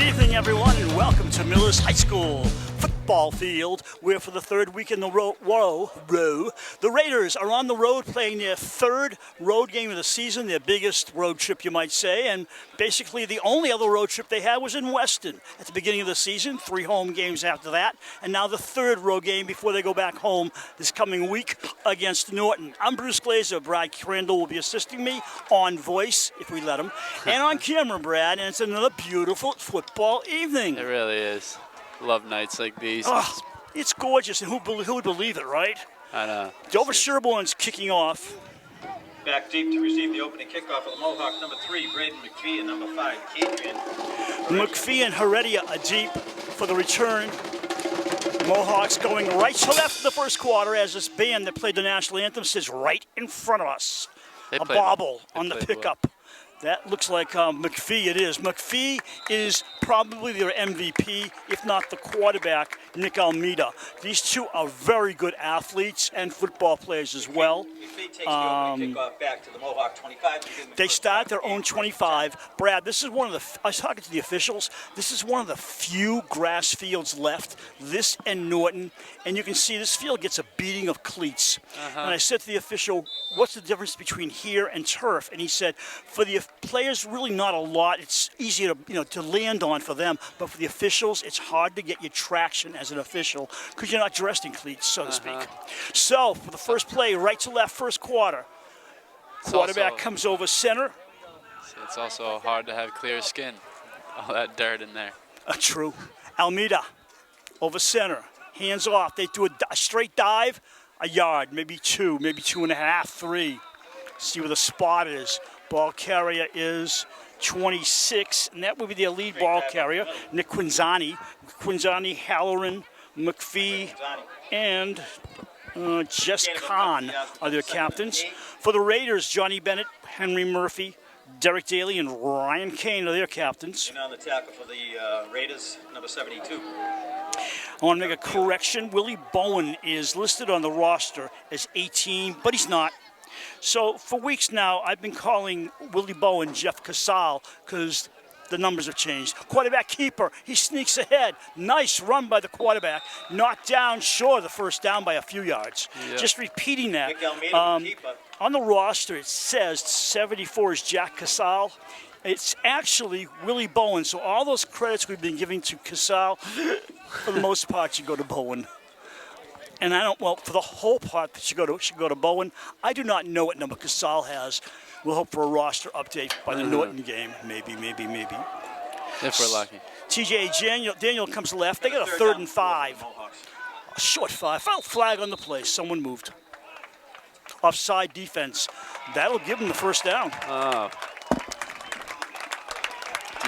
Good evening, everyone, and welcome to Millis High School football field, where for the third week in the row, the Raiders are on the road playing their third road game of the season, their biggest road trip, you might say, and basically the only other road trip they had was in Weston at the beginning of the season, 3 home games after that, and now the third road game before they go back home this coming week against Norton. I'm Bruce Glazer. Brad Crandall will be assisting me on voice, if we let him, and on camera, Brad, and it's another beautiful football evening. It really is. Love nights like these. Oh, it's gorgeous, and who would believe it, right? I know. Dover-Sherborn's kicking off. Back deep to receive the opening kickoff of the Mohawks, number 3, Braden McPhee, and number 5, Adrian. McPhee and Heredia are deep for the return. Mohawks going right to left in the first quarter as this band that played the national anthem sits right in front of us. A bobble on the pickup. Well. That looks like McPhee. It is. McPhee is probably their MVP, if not the quarterback, Nick Almeida. These two are very good athletes and football players as well. McPhee takes the opening kickoff back to the Mohawk 25. They start their own 25. Brad, this is one of the, I was talking to the officials, this is one of the few grass fields left, this and Norton, and you can see this field gets a beating of cleats. And I said to the official, what's the difference between here and turf? And he said, for the players, really not a lot. It's easy to to land on for them, but for the officials, it's hard to get your traction as an official because you're not dressed in cleats, so to speak. So for the first play, right to left, first quarter, quarterback comes over center. It's also hard to have clear skin. All that dirt in there. True. Almeida over center, hands off. They do a straight dive, a yard, maybe 2, maybe 2.5, 3. See where the spot is. Ball carrier is 26, and that would be their lead ball carrier, Nick Quinzani. Quinzani, Halloran, McPhee, and Jess Kahn are their captains. For the Raiders, Johnny Bennett, Henry Murphy, Derek Daly, and Ryan Kane are their captains. And on the tackle for the Raiders, number 72. I want to make a correction. Willie Bowen is listed on the roster as 18, but he's not. So for weeks now, I've been calling Willie Bowen Jeff Casal because the numbers have changed. Quarterback keeper, he sneaks ahead. Nice run by the quarterback. Knocked down, sure, the first down by a few yards. Yep. Just repeating that. On the roster, it says 74 is Jack Casal. It's actually Willie Bowen. So all those credits we've been giving to Casal, for the most part, should go to Bowen. And I don't, well, for the whole part that should go to Bowen. I do not know what number Casal has. We'll hope for a roster update by the Norton game. Maybe. If we're lucky. TJ Daniel comes left. They got a 3rd and 5. A short 5. Flag on the play. Someone moved. Offside defense. That'll give them the first down. Oh.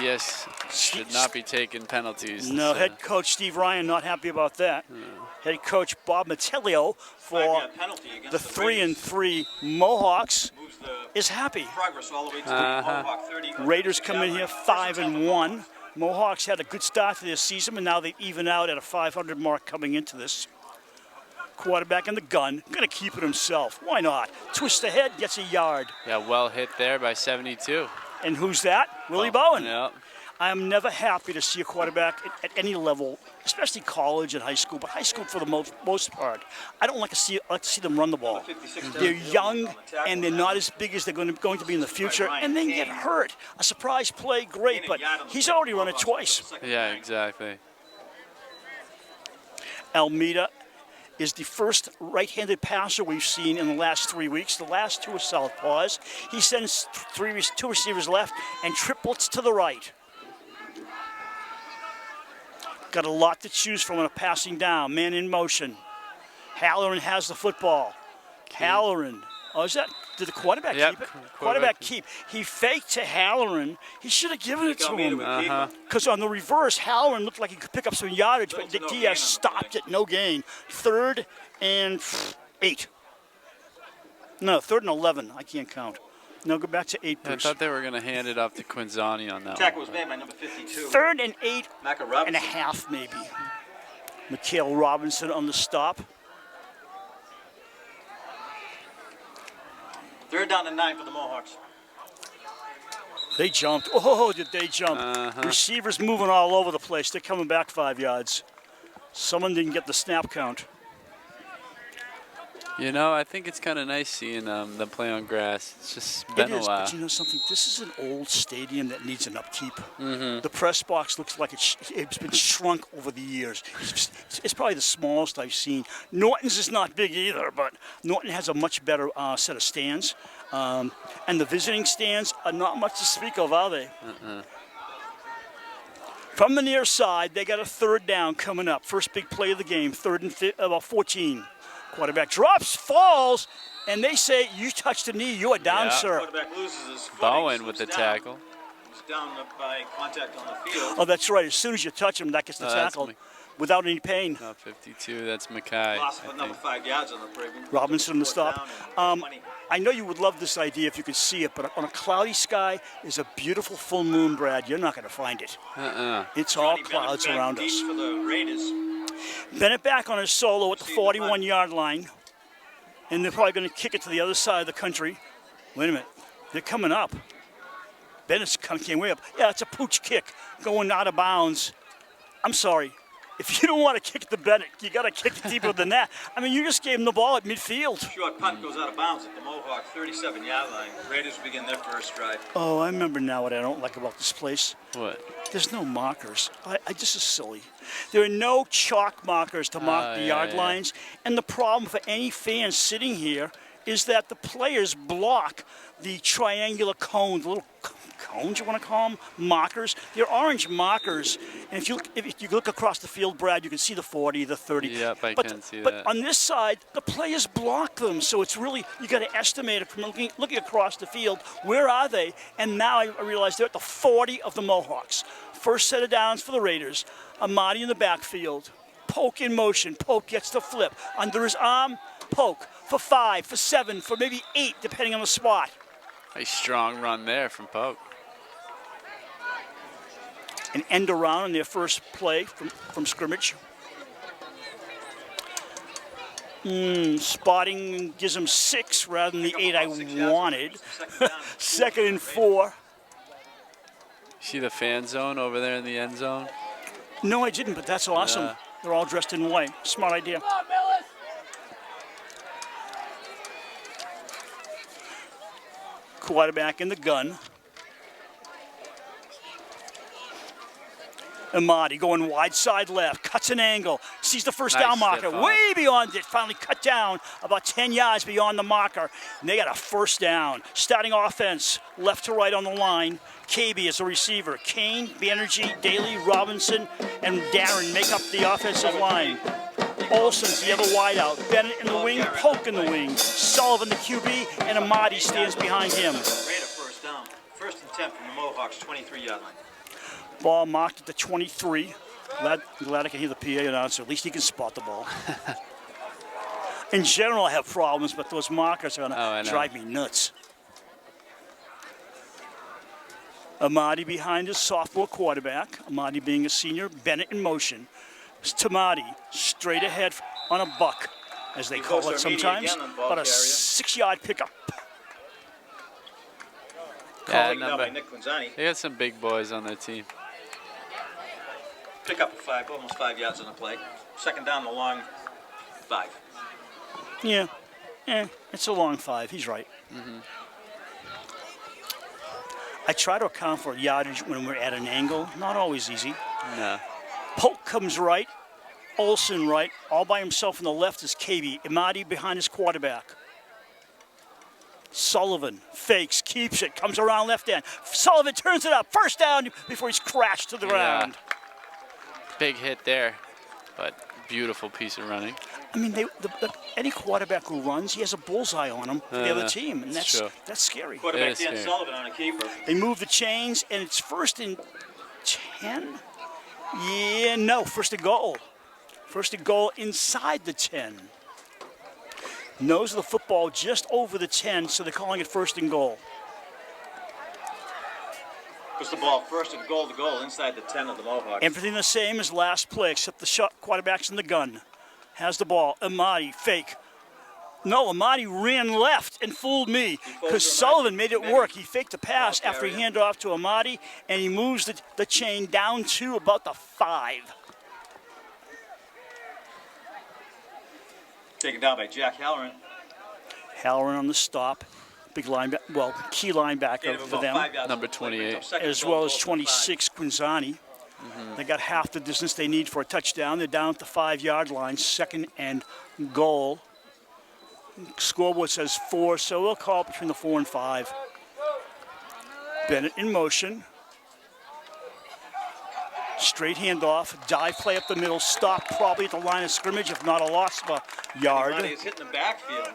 Yes, should not be taking penalties. No, head coach Steve Ryan not happy about that. Head coach Bob Metellio for the 3-3 Mohawks is happy. Raiders come in here 5-1. Mohawks had a good start to their season, and now they even out at a 500 mark coming into this. Quarterback in the gun, going to keep it himself. Why not? Twist ahead, gets a yard. Yeah, well hit there by 72. And who's that? Willie Bowen. Yeah. I am never happy to see a quarterback at any level, especially college and high school, but high school for the most part. I don't like to see them run the ball. They're young, and they're not as big as they're going to be in the future, and they get hurt. A surprise play, great, but he's already run it twice. Yeah, exactly. Almeida is the first right-handed passer we've seen in the last 3 weeks. The last 2 are southpaws. He sends 2 receivers left and triplets to the right. Got a lot to choose from on a passing down. Man in motion. Halloran has the football. Halloran. Oh, is that? Did the quarterback keep it? Quarterback keep. He faked to Halloran. He should have given it to him. Because on the reverse, Halloran looked like he could pick up some yardage, but Diaz stopped it. No gain. 3rd and 8. No, 3rd and 11. I can't count. No, go back to 8, Bruce. I thought they were going to hand it off to Quinzani on that Tackle was made by number 52. 3rd and 8.5, maybe. Mikhail Robinson on the stop. 3rd down and 9 for the Mohawks. They jumped. Oh, did they jump? Receivers moving all over the place. They're coming back 5 yards. Someone didn't get the snap count. You know, I think it's kind of nice seeing them play on grass. It's just been It is, a while. but you know something? This is an old stadium that needs an upkeep. The press box looks like it's been shrunk over the years. It's probably the smallest I've seen. Norton's is not big either, but Norton has a much better set of stands. And the visiting stands are not much to speak of, are they? From the near side, they got a third down coming up. First big play of the game, about 14. Quarterback drops, falls, and they say, you touched the knee, you are down, sir. Quarterback loses his footing. Bowen with the tackle. He's down by contact on the field. Oh, that's right. As soon as you touch him, that gets the tackle without any pain. No, 52, that's Mackay. Lost of another 5 yards on the play. Robinson to stop. I know you would love this idea if you could see it, but on a cloudy sky is a beautiful full moon, Brad. You're not going to find it. It's all clouds around us. For the Raiders. Bennett back on his solo at the 41-yard line, and they're probably going to kick it to the other side of the country. Wait a minute. They're coming up. Bennett's came way up. Yeah, it's a pooch kick going out of bounds. I'm sorry. If you don't want to kick the Bennett, you got to kick it deeper than that. I mean, you just gave him the ball at midfield. Short punt goes out of bounds at the Mohawk 37-yard line. Raiders begin their first drive. Oh, I remember now what I don't like about this place. What? There's no markers. This is silly. There are no chalk markers to mark the yard lines. And the problem for any fan sitting here is that the players block the triangular cones, the little cones you want to call them, markers. They're orange markers. And if you look across the field, Brad, you can see the 40, the 30. Yep, I can see that. But on this side, the players block them. So it's really, you got to estimate it from looking across the field. Where are they? And now I realize they're at the 40 of the Mohawks. First set of downs for the Raiders. Amadi in the backfield. Polk in motion. Polk gets the flip. Under his arm, Polk for 5, for 7, for maybe 8, depending on the spot. A strong run there from Polk. An end around in their first play from scrimmage. Spotting gives them 6 rather than the 8 I wanted. 2nd and 4. See the fan zone over there in the end zone? No, I didn't, but that's awesome. Yeah. They're all dressed in white. Smart idea. Come on, Millis! Quarterback in the gun. Amadi going wide side left, cuts an angle, sees the first down marker, way beyond it, finally cut down about 10 yards beyond the marker, and they got a first down. Starting offense, left to right on the line. KB is the receiver. Kane, Banerjee, Daly, Robinson, and Darren make up the offensive line. Olsen's the other wideout. Bennett in the wing, Polk in the wing. Sullivan the QB, and Amadi stands behind him. Raider first down. 1st and 10 from the Mohawks 23-yard line. Ball marked at the 23. Glad I can hear the PA announcer. At least he can spot the ball. In general, I have problems, but those markers are going to drive me nuts. Amadi behind his sophomore quarterback. Amadi being a senior. Bennett in motion. Tamati straight ahead on a buck, as they call it sometimes. About a 6-yard pickup. Yeah, by Nick Quinzani. They got some big boys on their team. Pick up a 5, almost 5 yards on the play. 2nd down, the long 5. Yeah, it's a long 5. He's right. I try to account for yardage when we're at an angle. Not always easy. No. Polk comes right. Olsen right. All by himself on the left is KB. Amadi behind his quarterback. Sullivan fakes, keeps it, comes around left end. Sullivan turns it up. First down before he's crashed to the ground. Big hit there, but beautiful piece of running. I mean, any quarterback who runs, he has a bullseye on him for the other team, and that's scary. Quarterback Dan Sullivan on a keeper. They move the chains, and it's 1st and 10. Yeah, no, 1st and goal. 1st and goal inside the 10. Nose of the football just over the 10, so they're calling it 1st and goal. Puts the ball 1st and goal to goal inside the 10 of the Mohawks. Everything the same as last play, except the quarterback's in the gun. Has the ball. Amadi, fake. No, Amati ran left and fooled me because Sullivan made it work. He faked the pass after he handed off to Amati, and he moves the chain down to about the 5. Taken down by Jack Halloran. Halloran on the stop. Big linebacker, well, key linebacker for them. Number 28. As well as 26, Quinzani. They got half the distance they need for a touchdown. They're down at the 5-yard line, 2nd and goal. Scoreboard says 4, so we'll call it between the 4 and 5. Bennett in motion. Straight handoff, dive play up the middle, stop probably at the line of scrimmage, if not a loss of a yard. Amati is hitting the backfield.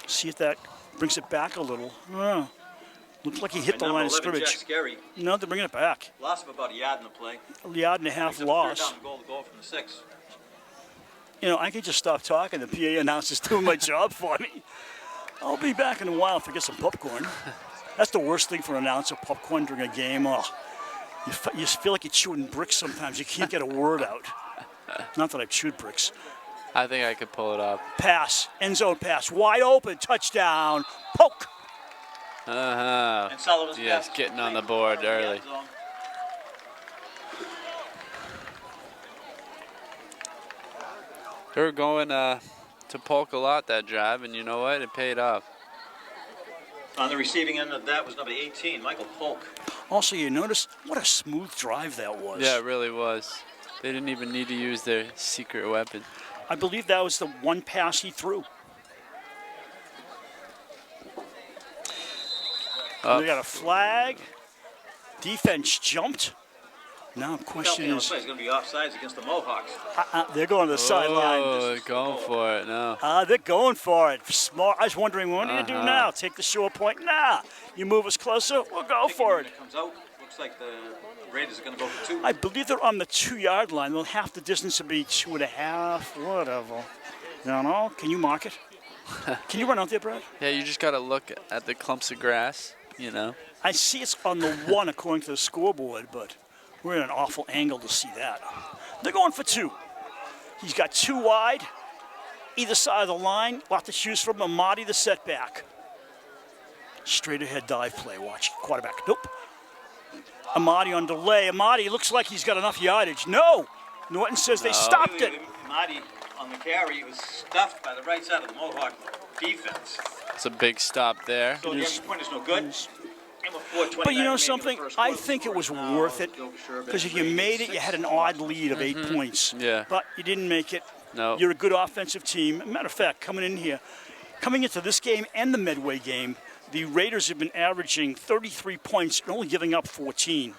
See if that brings it back a little. Looks like he hit the line of scrimmage. No, they're bringing it back. Loss of about a yard in the play. A yard and a half loss. Third down goal from the 6. You know, I could just stop talking. The PA announcer's doing my job for me. I'll be back in a while if I get some popcorn. That's the worst thing for an announcer, popcorn during a game. Oh, you feel like you're chewing bricks sometimes. You can't get a word out. Not that I've chewed bricks. I think I could pull it up. Pass, end zone pass, wide open, touchdown, poke. And Sullivan's yes, getting on the board early. They were going to Polk a lot that drive, and you know what? It paid off. On the receiving end of that was number 18, Michael Polk. Also, you notice what a smooth drive that was. Yeah, it really was. They didn't even need to use their secret weapon. I believe that was the one pass he threw. We got a flag. Defense jumped. Now the question is... It's going to be offsides against the Mohawks. They're going to the sideline. Oh, they're going for it now. They're going for it. Smart. I was wondering, what do you do now? Take the short point? Nah. You move us closer, we'll go for it. It comes out. Looks like the Raiders are going to go for 2. I believe they're on the 2-yard line. Well, half the distance would be 2.5, whatever. No, no. Can you mark it? Can you run out there, Brad? Yeah, you just got to look at the clumps of grass, you know. I see it's on the 1 according to the scoreboard, but we're in an awful angle to see that. They're going for 2. He's got 2 wide, either side of the line. Lot to choose from. Amati, the setback. Straight ahead dive play. Watch. Quarterback. Nope. Amati on delay. Amati looks like he's got enough yardage. No. Norton says they stopped it. Amati on the carry was stuffed by the right side of the Mohawk defense. It's a big stop there. So the extra point is no good. But you know something? I think it was worth it because if you made it, you had an odd lead of 8 points. Yeah. But you didn't make it. No. You're a good offensive team. Matter of fact, coming into this game and the Medway game, the Raiders have been averaging 33 points and only giving up 14.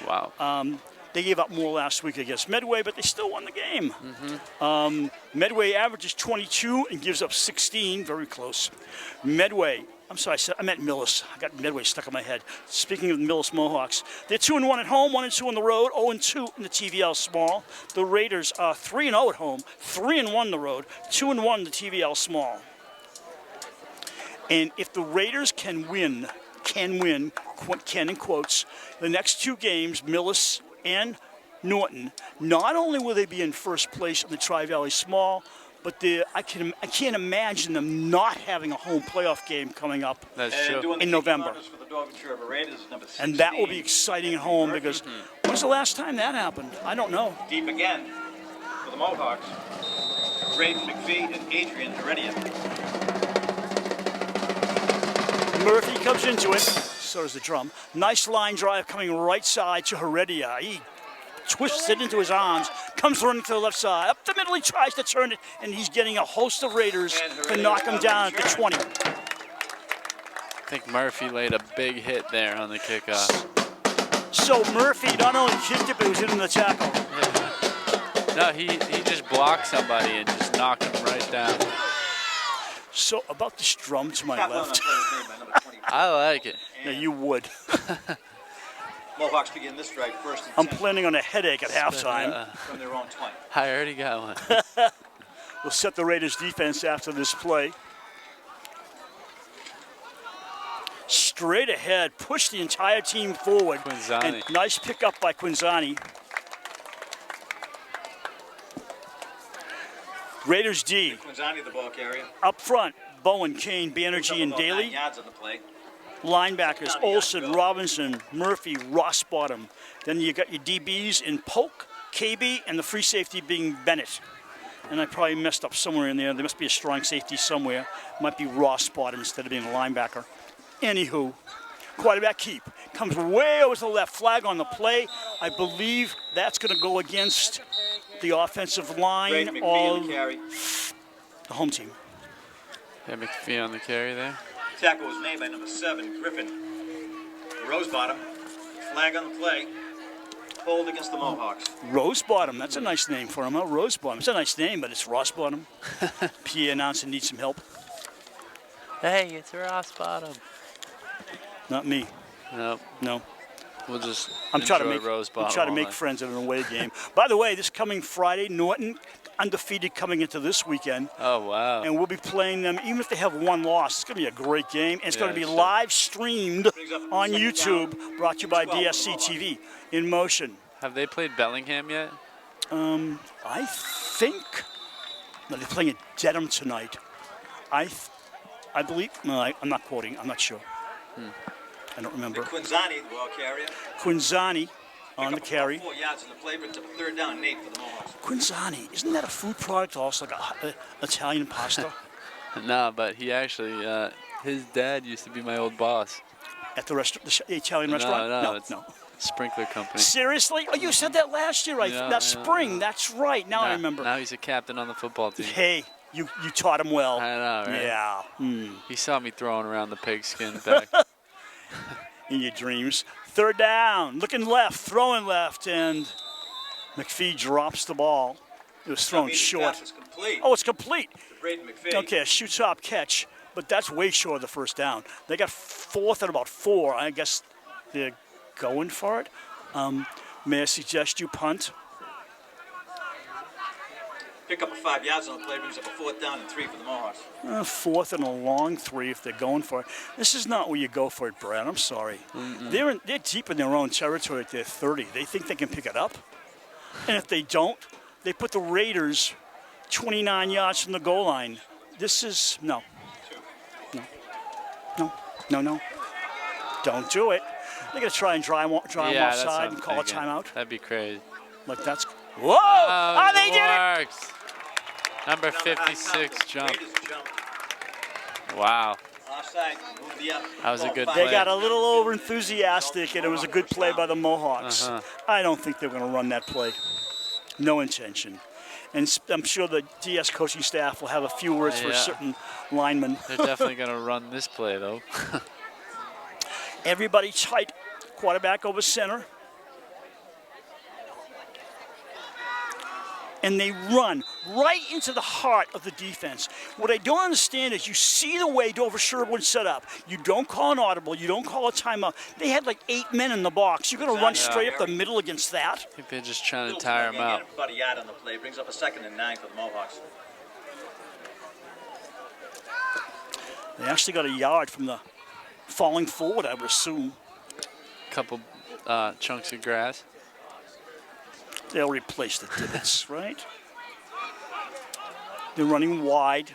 Wow. They gave up more last week against Medway, but they still won the game. Medway averages 22 and gives up 16, very close. I'm sorry, I meant Millis. I got Medway stuck in my head. Speaking of the Millis Mohawks, they're 2-1 at home, 1-2 on the road, 0-2 in the TVL Small. The Raiders are 3-0 at home, 3-1 on the road, 2-1 in the TVL Small. And if the Raiders can win, in quotes, the next 2 games, Millis and Norton, not only will they be in first place in the Tri-Valley Small, but I can't imagine them not having a home playoff game coming up in November. And that will be exciting at home because when's the last time that happened? I don't know. Deep again for the Mohawks. Braden McPhee and Adrian Heredia. Murphy comes into it. So does the drum. Nice line drive coming right side to Heredia. He twists it into his arms, comes running to the left side. Up the middle, he tries to turn it, and he's getting a host of Raiders to knock him down at the 20. I think Murphy laid a big hit there on the kickoff. So Murphy not only kicked it, but he was in the tackle. No, he just blocked somebody and just knocked him right down. So about this drum to my left. I like it. Yeah, you would. Mohawks begin this drive first. I'm planning on a headache at halftime. From their own 20. I already got one. We'll set the Raiders defense after this play. Straight ahead, push the entire team forward. Quinzani. And nice pickup by Quinzani. Raiders D. Quinzani, the ball carrier. Up front, Bowen, Kane, Banerjee, and About 9 Daly. yards on the play. Linebackers, Olsen, Robinson, Murphy, Rossbottom. Then you got your DBs in Polk, KB, and the free safety being Bennett. And I probably messed up somewhere in there. There must be a strong safety somewhere. Might be Rossbottom instead of being a linebacker. Anywho, quarterback keep. Comes way over to the left. Flag on the play. I believe that's going to go against the offensive line Braden McPhee on of the carry. the home team. Yeah, McPhee on the carry there. Tackle was made by number 7, Griffin. Rosebottom. Flag on the play. Hold against the Mohawks. Rosebottom, that's a nice name for him, huh? Rosebottom. It's a nice name, but it's Rossbottom. PA announcer needs some help. Hey, it's Rossbottom. Not me. Nope. No. We'll just I'm trying to enjoy make Rosebottom I'm trying to all make night. friends at an away game. By the way, this coming Friday, Norton undefeated coming into this weekend, Oh, wow. and we'll be playing them even if they have one loss. It's going to be a great game, and it's going to be Yeah, sure. live streamed Brings up on second YouTube, down. brought to you by 12 for the DSC Mohawks. TV in motion. Have they played Bellingham yet? I think no, they're playing at Dedham tonight. I believe. No, I'm not quoting. I'm not sure. I don't remember. Quinzani, the ball carrier. Quinzani on the carry. 4 yards on the play, brings up a 3rd down and 8 for the Mohawks. Quinzani, isn't that a food product also, like a Italian pasta No, but he actually, his dad used to be my old boss. at the the Italian restaurant? No, it's no. Sprinkler Company. Seriously? Oh, you said that last year, right? Yeah, That yeah, spring. That's right. Now I Now- remember. Now he's a captain on the football team. Hey, you taught him well. I know, right? Yeah. He saw me throwing around the pigskin back. In your dreams. 3rd down, looking left, throwing left, and McPhee drops the ball. It was thrown Immediate short. pass is complete Oh, it's complete. to Braden McPhee. Okay, a shoot-top catch, but that's way short of the 1st down. They got 4th and about 4. I guess they're going for it. May I suggest you punt? Pick up a 5 yards on the play, brings up a 4th down and 3 for the Mohawks. 4th and a long 3 if they're going for it. This is not where you go for it, Brad. I'm sorry. They're deep in their own territory at their 30. They think they can pick it up. And if they don't, they put the Raiders 29 yards from the goal line. This is, no. No. Don't do it. They're going to try and dry them Yeah, that's offside what and call a I'm thinking. timeout. That'd be crazy. Like that's, whoa! Oh, they did it! works. Number 56 jump. Raiders jump. Wow. Offside. Move the up. That was a good They play. got a little over enthusiastic, and it was a good play by the Mohawks. Uh-huh. I don't think they're going to run that play. No intention. And I'm sure the DS coaching staff will have a few words for Yeah. certain linemen. They're definitely going to run this play, though. Everybody tight. Quarterback over center. And they run right into the heart of the defense. What I don't understand is you see the way Dover-Sherborn set up. You don't call an audible. You don't call a timeout. They had like 8 men in the box. You're going to run straight up the middle against that? I think they're just trying to Still tire him again, out. About a yard on the play, brings up a 2nd and 9 for the Mohawks. They actually got a yard from the falling forward, I would assume. Couple chunks of grass. They'll replace the divots, right? They're running wide.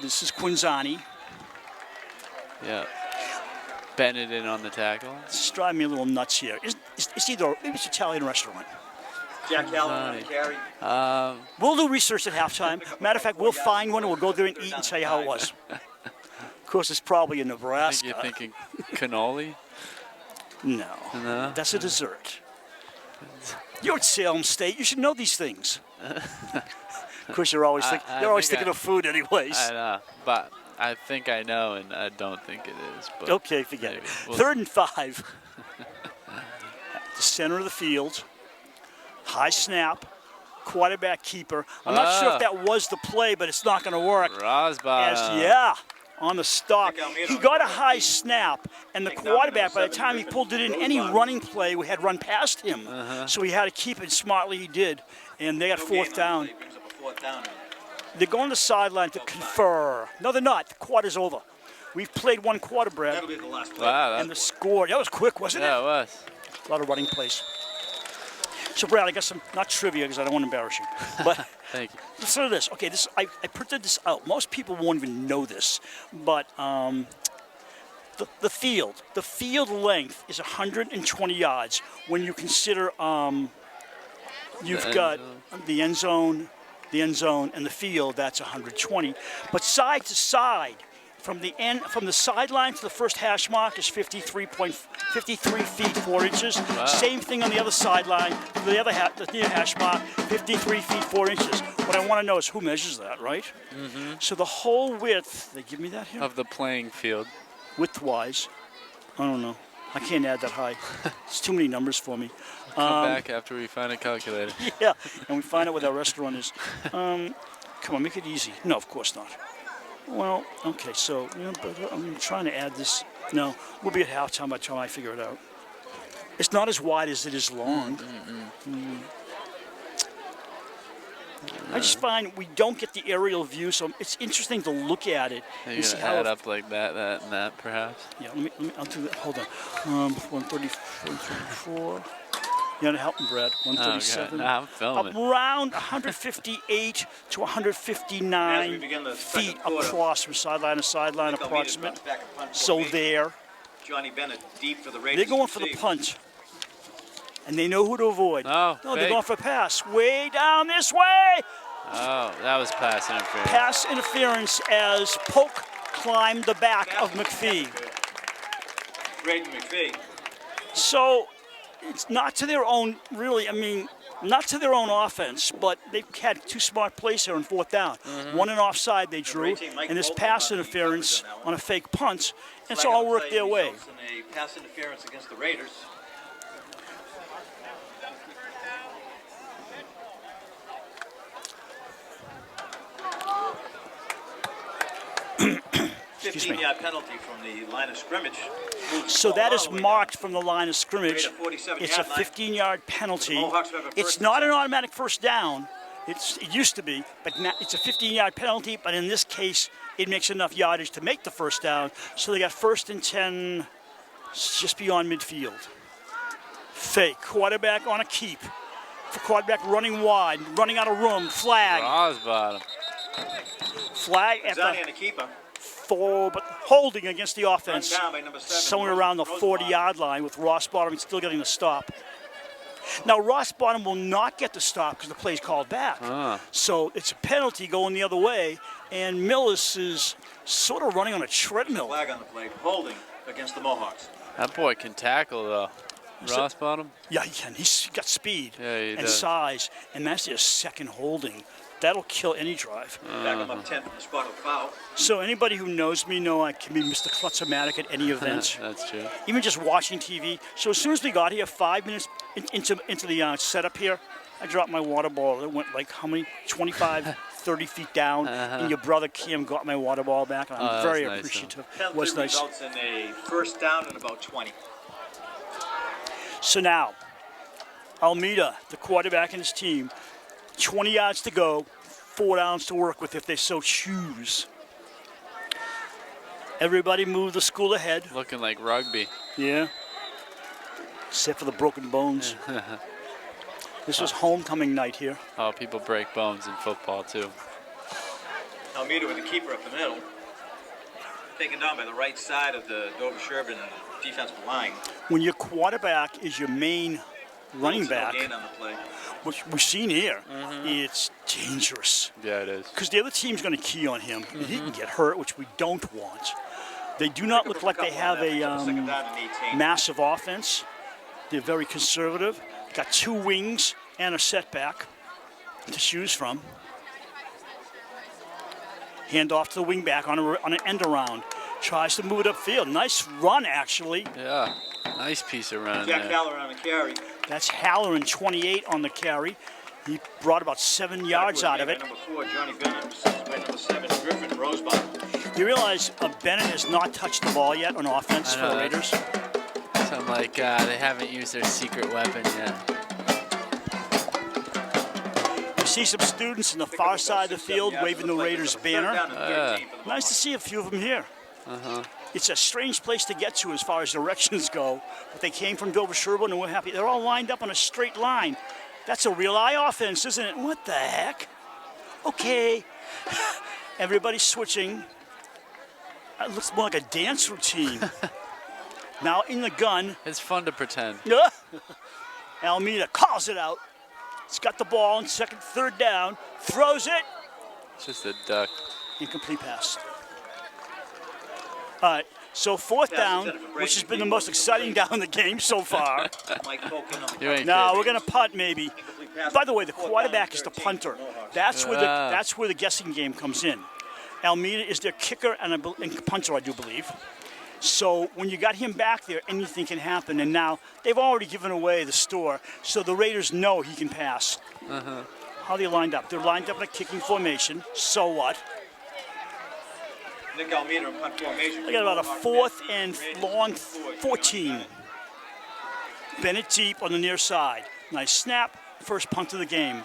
This is Quinzani. Yeah. Bennett in on the tackle. It's driving me a little nuts here. It's either, maybe it's an Italian restaurant. Jack Allen on the carry. We'll do research at halftime. Matter of fact, we'll find one and we'll go there and eat and tell you how it was. Of course, it's probably in I think Nebraska. you're thinking cannoli? No, No? that's a dessert. You're at Salem State. You should know these things. Of course, you're always, I you're always think thinking of food anyways. I know, but I think I know, and I don't think it is. But Okay, forget it. maybe. We'll 3rd and 5. The center of the field. High snap. Quarterback keeper. I'm not sure if that was the play, but it's not going to work. Rosbottom. On the stop. He got a high snap, and the quarterback, by the time he pulled it in, any running play we had run past him. So he had to keep it smartly. He did, and they got 4th down. Brings up a 4th down. They're going to the sideline to confer. No, they're not. The quarter's over. We've played one quarter, Brad, That'll be the last play. Wow, and that, the score. That was quick, wasn't yeah, it? it was. A lot of running plays. So, Brad, I got some, not trivia because I don't want to embarrass you, but Thank you. Listen to this. Okay, I printed this out. Most people won't even know this, but the field length is 120 yards when you consider you've got the end zone, and the field. That's 120. But side to side, from the sideline to the first hash mark is 53 feet 4 inches. Wow. Same thing on the other sideline, the near hash mark, 53 feet 4 inches. What I want to know is who measures that, right? Mm-hmm. So the whole width. They give me that here. Of the playing field. Width-wise, I don't know. I can't add that high. It's too many numbers for me. Come back after we find a calculator. Yeah, and we find out what our restaurant is. Come on, make it easy. No, of course not. Well, okay, so but I'm trying to add this. No, we'll be at halftime by the time I figure it out. It's not as wide as it is long. I just find we don't get the aerial view, so it's interesting to look at it. You're going to add up like that, and that, perhaps? Yeah, I'll do that. Hold on. 134. You gotta help him, Brad. 137. Nah, I'm filming. Around 158 to 159 feet across from sideline to sideline, approximate. So there. Johnny Bennett deep for the Raiders. They're going for the punt. And they know who to avoid. Oh, no, they're fake. going for a pass. Way down this way. Oh, that was pass interference. Pass interference as Polk climbed the back of McPhee. Braden McPhee. So it's not to their own, really, I mean, not to their own offense, but they had two smart plays here on fourth down. One an offside they drew, and this pass interference on a fake punt. And it's all worked their way. In a pass interference against the Raiders. Excuse me. 15-yard penalty from the line of scrimmage. So that is marked from the line of scrimmage. It's a 15-yard penalty. It's not an automatic first down. It used to be, but now it's a 15-yard penalty. But in this case, it makes enough yardage to make the first down. So they got 1st and 10 just beyond midfield. Fake. Quarterback on a keep. For quarterback running wide, running out of room. Flag. Rosbottom. Flag at the keeper. but holding against the offense. Run down by number 7, Somewhere around the 40-yard line with Rosbottom still getting the stop. Now, Rosbottom will not get the stop because the play's called back. So it's a penalty going the other way, and Millis is sort of running on a treadmill. Flag on the play, holding against the Mohawks. That boy can tackle, though. Rosbottom? Yeah, he can. He's got speed Yeah, and size, and that's his second holding. That'll kill any drive. Back him up 10 from the spot of foul. So anybody who knows me know I can be Mr. Klutz-O-Matic at any event. That's true. Even just watching TV. So as soon as we got here, 5 minutes into the setup here, I dropped my water bottle. It went like how many? 25, 30 feet down. And your brother Kim got my water ball back. And I'm very nice, appreciative. Penalty It was nice. results in a first down and about 20. So now, Almeida, the quarterback and his team, 20 yards to go, 4 downs to work with if they so choose. Everybody move the school ahead. Looking like rugby. Yeah. Except for the broken bones. This was homecoming night here. Oh, people break bones in football, too. Almeida with the keeper up the middle. Taken down by the right side of the Dover-Sherborn defensive line. When your quarterback is your main running back, Gain on the play. which we've seen here, it's dangerous. Yeah, it is. Because the other team's going to key on him. He can get hurt, which we don't want. They do not look like they have a massive offense. They're very conservative. Got 2 wings and a setback to choose from. Hand off to the wing back on an end around. Tries to move it upfield. Nice run, actually. Yeah, nice piece of run Jack there. Haller on the carry. That's Halloran, 28 on the carry. He brought about 7 yards out of it. Number 4, Johnny Bennett. By number 7, Griffin Rosebottom. You realize Bennett has not touched the ball yet on offense for the Raiders? So I'm like, they haven't used their secret weapon yet. You see some students in the far side of the field waving the Raiders banner. Nice to see a few of them here. It's a strange place to get to as far as directions go, but they came from Dover-Sherborn and we're happy. They're all lined up on a straight line. That's a real eye offense, isn't it? What the heck? Okay. Everybody's switching. It looks more like a dance routine. Now in the gun. It's fun to pretend. Almeida calls it out. He's got the ball in second, third down. Throws it. It's just a duck. Incomplete pass. All right. So fourth down, which has been the most exciting down in the game so far. You ain't Now kidding. we're gonna punt maybe. By the way, the quarterback is the punter. That's where the guessing game comes in. Almeida is their kicker and punter, I do believe. So when you got him back there, anything can happen. And now they've already given away the store, so the Raiders know he can pass. How are they lined up? They're lined up in a kicking formation. So what? Nick Almeida in punt formation. They got about a fourth and long 14. Bennett deep on the near side. Nice snap. First punt of the game.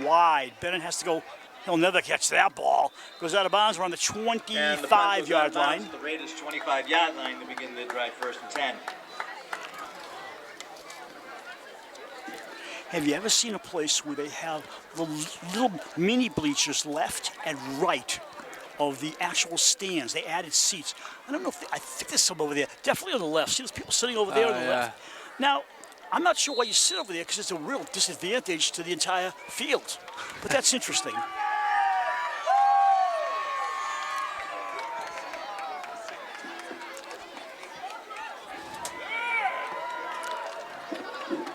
Wide. Bennett has to go. He'll never catch that ball. Goes out of bounds around the 25-yard line. The Raiders' 25-yard line to begin the drive, first and 10. Have you ever seen a place where they have the little mini bleachers left and right of the actual stands? They added seats. I don't know if I think there's some over there. Definitely on the left. See those people sitting over there on the left? Now, I'm not sure why you sit over there because it's a real disadvantage to the entire field. But that's interesting.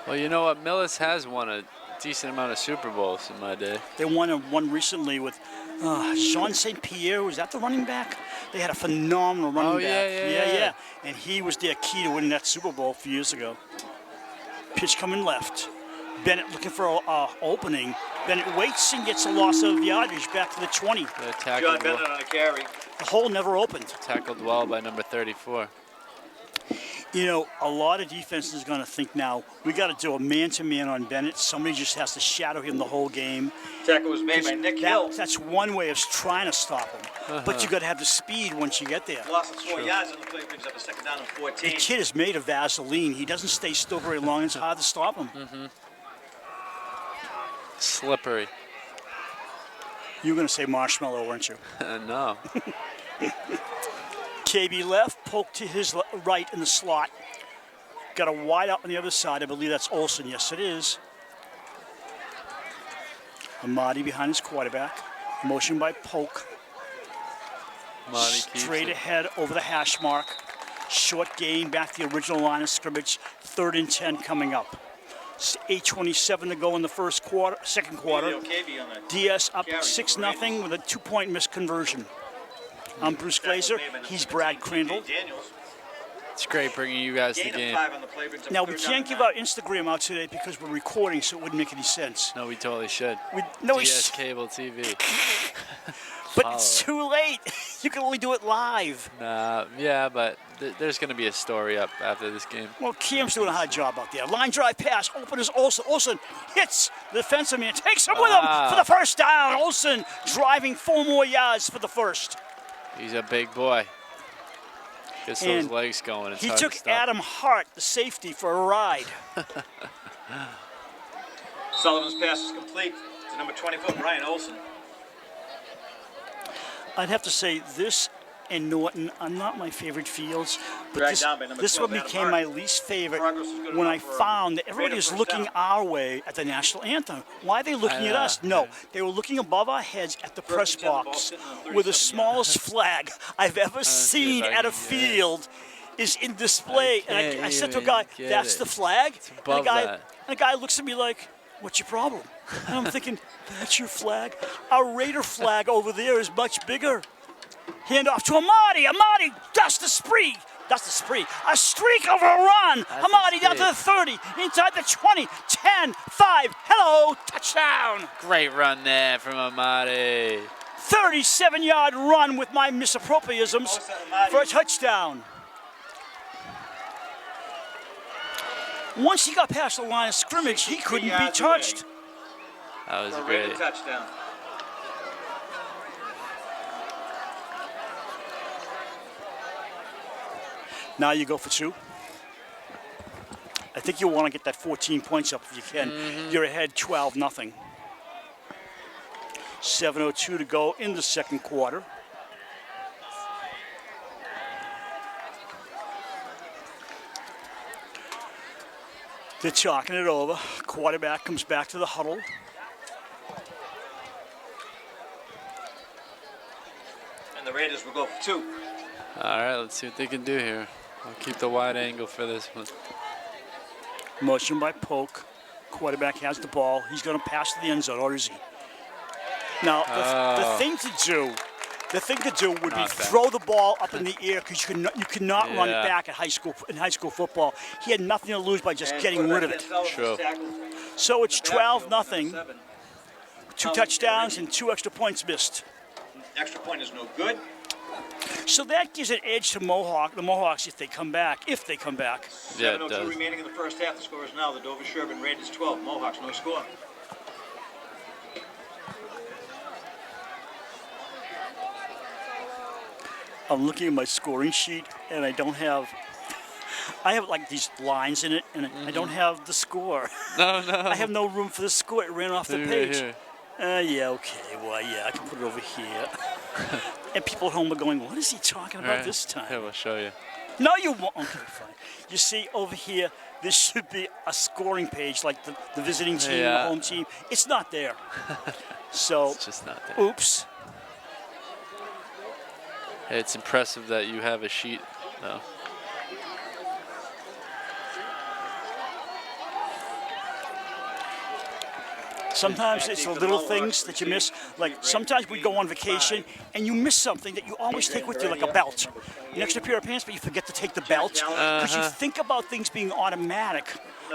Well, you know what? Millis has won a decent amount of Super Bowls in my day. They won one recently with Jean St. Pierre. Was that the running back? They had a phenomenal running back. Yeah. And he was their key to winning that Super Bowl a few years ago. Pitch coming left. Bennett looking for an opening. Bennett waits and gets a loss of yardage back to the 20. John Bennett on a carry. The hole never opened. Tackled well by number 34. You know, a lot of defenses are going to think now, we got to do a man-to-man on Bennett. Somebody just has to shadow him the whole game. Tackle was made by Nick Hill. That's one way of trying to stop him. But you got to have the speed once you get there. Loss of 4 yards on the play, brings up a second down and 14. The kid is made of Vaseline. He doesn't stay still very long. It's hard to stop him. Slippery. You were going to say marshmallow, weren't you? No. KB left, Polk to his right in the slot. Got a wide out on the other side. I believe that's Olsen. Yes, it is. Amadi behind his quarterback. Motion by Polk. Straight ahead over the hash mark. Short gain back to the original line of scrimmage. 3rd and 10 coming up. 8:27 to go in the second quarter. DS up 6-0 with a 2-point misconversion. I'm Bruce Glazer. He's Brad Crandall. It's great bringing you guys the game. Now, we can't give our Instagram out today because we're recording, so it wouldn't make any sense. No, we totally should. DS Cable TV. But it's too late. You can only do it live. Yeah, but there's going to be a story up after this game. Well, Cam's doing a hard job out there. Line drive pass. Open is Olsen. Olsen hits the defensive man. Takes him with him for the first down. Olsen driving 4 more yards for the first. He's a big boy. Gets those legs going. It's he hard took to stop. Adam Hart, the safety, for a ride. Sullivan's pass is complete to number 24, Brian Olsen. I'd have to say this and Norton are not my favorite fields, but this one became my least favorite when I found that everybody was looking our way at the national anthem. Why are they looking at us? No, they were looking above our heads at the press box, where the smallest flag I've ever seen at a field is in display. And I said to a guy, "That's the flag?" And the guy looks at me like, "What's your problem?" And I'm thinking, "That's your flag? Our Raider flag over there is much bigger." Hand off to Amadi. Amadi, that's the spree. A streak over a run. Amadi down to the 30, inside the 20, 10, 5. Hello, touchdown. Great run there from Amadi. 37-yard run with my misappropriatisms for a touchdown. Once he got past the line of scrimmage, he couldn't be touched. That was a great touchdown. Now you go for 2. I think you want to get that 14 points up if you can. You're ahead 12-0. 7:02 to go in the second quarter. They're talking it over. Quarterback comes back to the huddle. And the Raiders will go for 2. All right, let's see what they can do here. I'll keep the wide angle for this one. Motion by Polk. Quarterback has the ball. He's going to pass to the end zone, or is he? Now, the thing to do would be throw the ball up in the air because you cannot run it back at high school football. He had nothing to lose by just getting rid of it. True. So it's 12-0. 2 touchdowns and 2 extra points missed. Extra point is no good. So that gives an edge to the Mohawks if they come back. Yeah, it 7:02 does. remaining in the first half. The score is now the Dover-Sherborn Raiders 12, Mohawks no score. I'm looking at my scoring sheet, and I have like these lines in it, and I don't have the score. No. I have no room for the score. It ran off the page. Here. Yeah, okay. Well, yeah, I can put it over here. And people at home are going, what is he talking about this time? Here, we'll show you. No, you won't. Okay, fine. You see, over here, this should be a scoring page, like the visiting team, the home team. It's not there. So, It's just not there. oops. It's impressive that you have a sheet, though. Sometimes it's the little things that you miss. Like sometimes we go on vacation and you miss something that you always take with you, like a belt. An extra pair of pants, but you forget to take the belt. Because you think about things being automatic.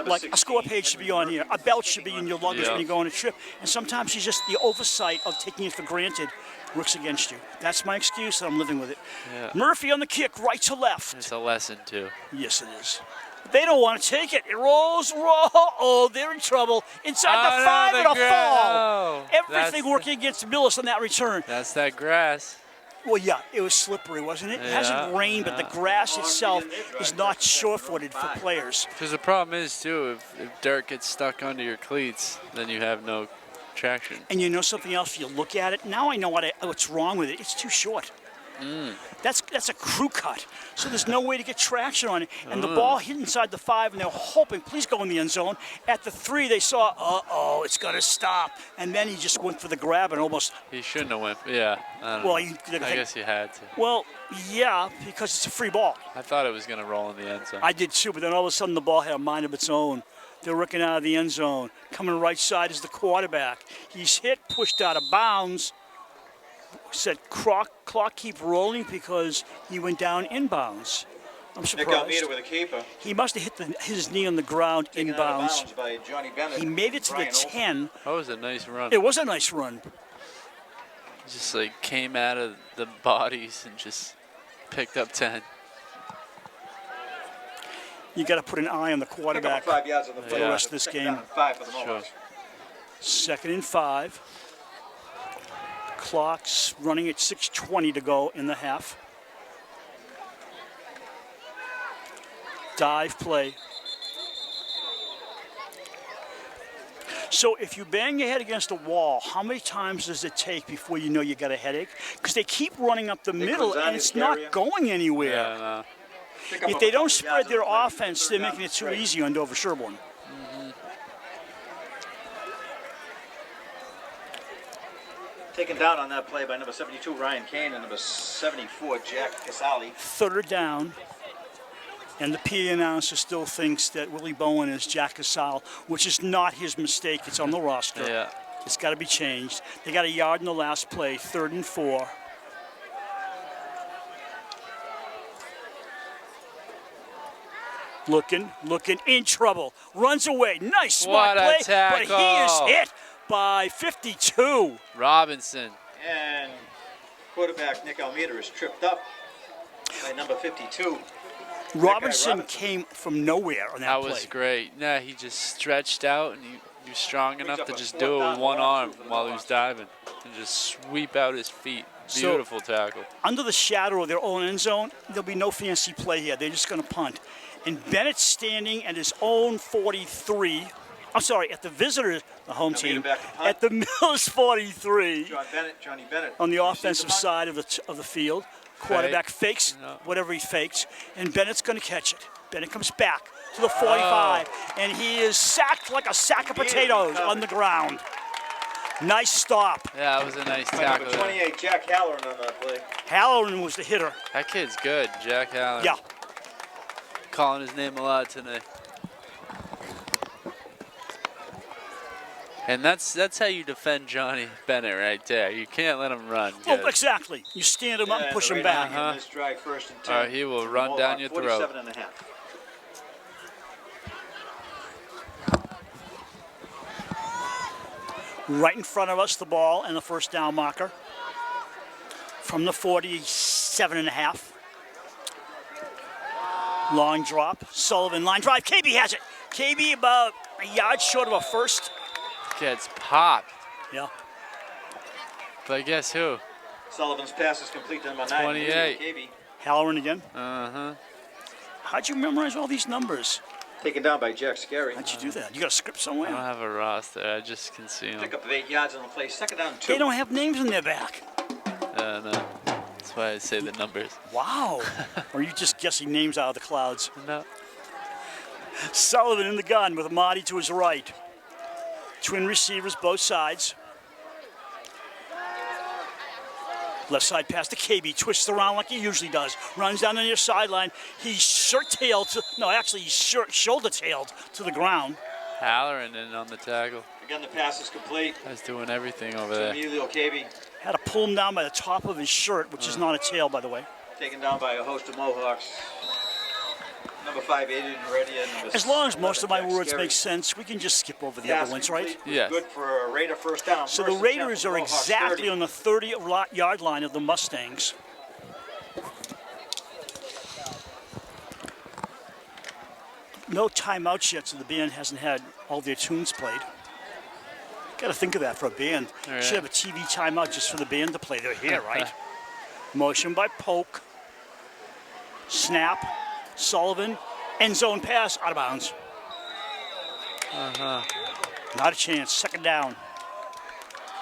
Like a score page should be on here. A belt should be in your luggage when you go on a trip. And sometimes it's just the oversight of taking it for granted works against you. That's my excuse, and I'm living with it. Yeah. Murphy on the kick, right to left. It's a lesson, too. Yes, it is. They don't want to take it. It rolls, oh, they're in trouble. Inside the 5 and a fall. Everything working against Millis on that return. That's that grass. Well, yeah, it was slippery, wasn't it? It hasn't rained, but the grass itself is not sure-footed for players. Because the problem is, too, if dirt gets stuck under your cleats, then you have no traction. And you know something else? If you look at it, now I know what's wrong with it. It's too short. That's a crew cut, so there's no way to get traction on it. And the ball hit inside the 5, and they're hoping, please go in the end zone. At the 3, they saw, it's going to stop. And then he just went for the grab and almost... He shouldn't have went, yeah. I don't Well, know. I guess he had to. Well, yeah, because it's a free ball. I thought it was going to roll in the end zone. I did too, but then all of a sudden the ball had a mind of its own. They're working out of the end zone. Coming right side is the quarterback. He's hit, pushed out of bounds. Said clock keep rolling because he went down inbounds. I'm surprised. Nick Almeida with a keeper. He must have hit his knee on the ground Taken out of inbounds. bounds by Johnny Bennett. He made it to Brian the Olsen. 10. That was a nice run. It was a nice run. Just like came out of the bodies and just picked up 10. You got to put an eye on the Pick up quarterback. 5 yards on the the rest of this Second game. down and 5 for the Mohawks. Sure. 2nd and 5. Clock's running at 6:20 to go in the half. Dive play. So if you bang your head against a wall, how many times does it take before you know you got a headache? Because they keep running up the middle and it's not going anywhere. Yeah, no. Pick up If about they don't 5 spread yards their on the play. offense, Third they're down making it and too 3. easy on Dover-Sherborn. Taken down on that play by number 72, Ryan Kane, and number 74, Jack Casali. 3rd down. And the PA announcer still thinks that Willie Bowen is Jack Casal, which is not his mistake. It's on the roster. Yeah. It's got to be changed. They got a yard in the last play, 3rd and 4. Looking, in trouble. Runs away. Nice smart What a play, but he tackle. is hit by 52. Robinson. And quarterback Nick Almeida is tripped up by number 52. Robinson came from nowhere on that That play. was great. Yeah, he just stretched out and he was strong enough up to a just 4th do it down with one and arm 2 for the while he was Mohawks. diving and just sweep out his feet. So- Beautiful tackle. Under the shadow of their own end zone, there'll be no fancy play here. They're just going to punt. And Bennett's standing at his own 43. I'm sorry, at the visitors, the home Now lead team, it back to punt. at the Millis 43 Johnny Bennett. on the Receives offensive punt. side of the field. Quarterback fakes No. whatever he fakes, and Bennett's going to catch it. Bennett comes back to the 45, and he is sacked like a sack of potatoes on the ground. Nice stop. Yeah, that was a nice By tackle. number 28, Jack Halloran on that play. Halloran was the hitter. That kid's good, Jack Allen. Yeah. Calling his name a lot tonight. And that's how you defend Johnny Bennett right there. You can't let him run. Oh, Good. exactly. You stand him up and push him back. This drive, 1st and 10. Or he will run down your throat. 47.5. Right in front of us, the ball and the first down marker. From the 47.5. Long drop. Sullivan, line drive. KB has it. KB about a yard short of a first. Gets popped. Yeah. But guess who? Sullivan's pass is complete to number 9. 28. KB. Halloran again. Uh-huh. How'd you memorize all these numbers? Taken down by Jack Scary. How'd you do that? You got a script I don't somewhere? have a roster. I just can see him. Pickup of 8 yards on the play. 2nd down 2. They don't have names in their back. No. That's why I say the numbers. Wow. Or are you just guessing names out of the clouds? No. Sullivan in the gun with Marty to his right. Twin receivers, both sides. Left side pass to KB, twists around like he usually does. Runs down the near sideline. He's shirt-tailed, he's shoulder-tailed to the ground. Halloran in on the tackle. Again, the pass is complete. Guy's doing everything over To there. Emilio KB. Had to pull him down by the top of his shirt, which is not a tail, by the way. Taken down by a host of Mohawks. Number 5, Aiden Heredia. As long as most of my Jack words Scary. make sense, we can just skip over the Pass other ones, right? complete. Yes. Good for a Raider 1st down. So 1st the and 10 Raiders from are Mohawks exactly 30. on the 30-yard line of the Mustangs. No timeouts yet, so the band hasn't had all their tunes played. Got to think of that for a band. All right. Should have a TV timeout just for the band to play. They're here, right? Motion by Polk. Snap. Sullivan. End zone pass. Out of bounds. Not a chance. 2nd down.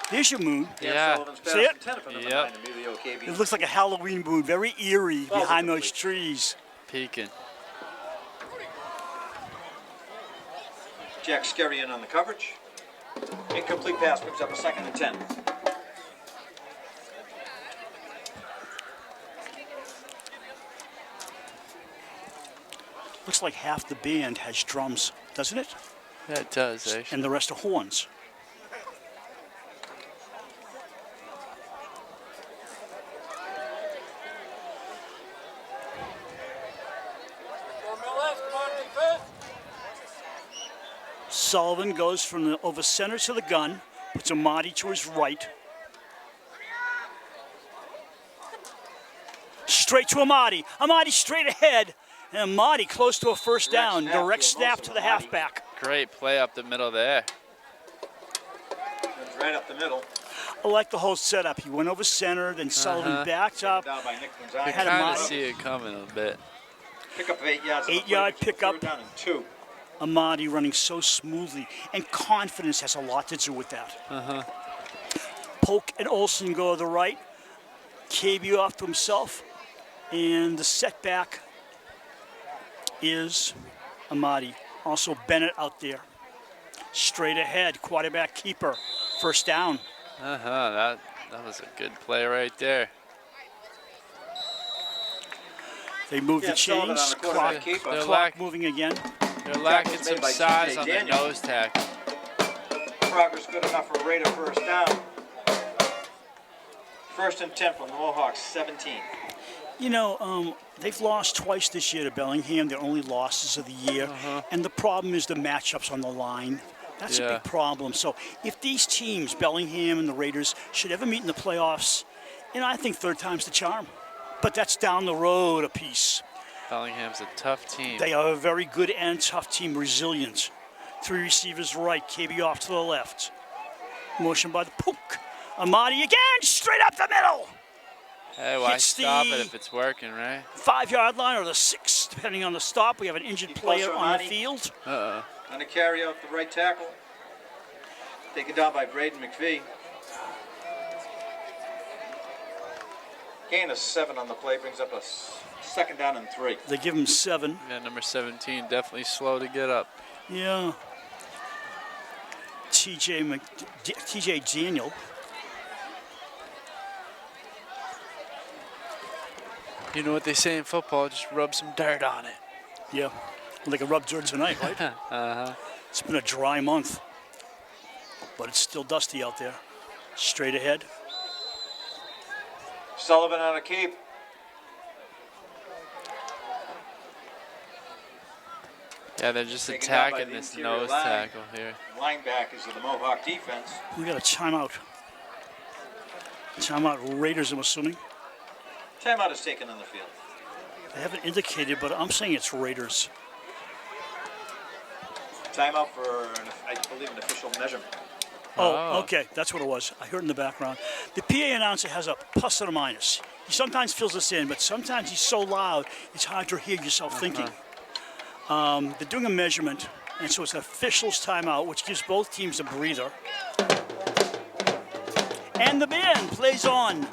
Here's your moon. Yeah. Sullivan's pass See it? intended for number Yep. 9, Emilio KB. It looks like a Halloween moon. Very eerie Ball's behind those incomplete. trees. Peeking. Jack Scary in on the coverage. Incomplete pass picks up a 2nd and 10. Looks like half the band has drums, doesn't it? Yeah, it does, actually. And the rest are horns. Sullivan goes from the over center to the gun, puts Amadi to his right. Straight to Amadi. Amadi straight ahead. And Amadi close to a first down. Direct snap to the halfback. Great play up the middle there. Runs right up the middle. I like the whole setup. He went over center, then Sullivan backed up. Down by Nick He Gonzaga. had a Kind of Amadi. see it coming a bit. Pickup of 8 yards. on the 8-yard play, picks up pickup. 3rd down and 2. Amadi running so smoothly, and confidence has a lot to do with that. Polk and Olsen go to the right. KB off to himself, and the setback is Amadi. Also Bennett out there. Straight ahead, quarterback keeper. First down. That was a good play right there. They move Yeah, the Sullivan on chains. the quarterback Clock, keeper. They're clock moving again. They're lacking made some by size TJ on the Daniels. nose tackle. Progress good enough for a Raider 1st down. 1st and 10 from the Mohawks 17. You know, they've lost twice this year to Bellingham. Their only losses of the year. And the problem is the matchups on the line. That's a Yeah. big problem. So if these teams, Bellingham and the Raiders, should ever meet in the playoffs, I think 3rd time's the charm. But that's down the road a piece. Bellingham's a tough team. They are a very good and tough team, resilient. 3 receivers right, KB off to the left. Motion by the Pook. Amadi again, straight up the middle. Hey, why hits stop the- it if it's working, right? 5-yard line or the 6, depending on the stop. We have an injured Keep close player to on the Amadi. field. Uh-oh. On a carry out the right tackle. Taken down by Braden McPhee. Gain of 7 on the play brings up a second down and 3. They give him 7. Yeah, number 17, definitely slow to get up. Yeah. TJ Daniel. You know what they say in football, just rub some dirt on it. Yeah. Like a rub dirt tonight, right? Uh-huh. It's been a dry month, but it's still dusty out there. Straight ahead. Sullivan on a keep. Yeah, they're just Taken down by attacking the this interior nose line. tackle here. Linebackers of the Mohawk defense. We got a timeout. Timeout Raiders, I'm assuming. Timeout is taken on the field. They haven't indicated, but I'm saying it's Raiders. Timeout for, I believe, an official measurement. Oh, okay. That's what it was. I heard in the background. The PA announcer has a plus and a minus. He sometimes fills us in, but sometimes he's so loud, it's hard to hear yourself thinking. They're doing a measurement, and so it's an official's timeout, which gives both teams a breather. And the band plays on.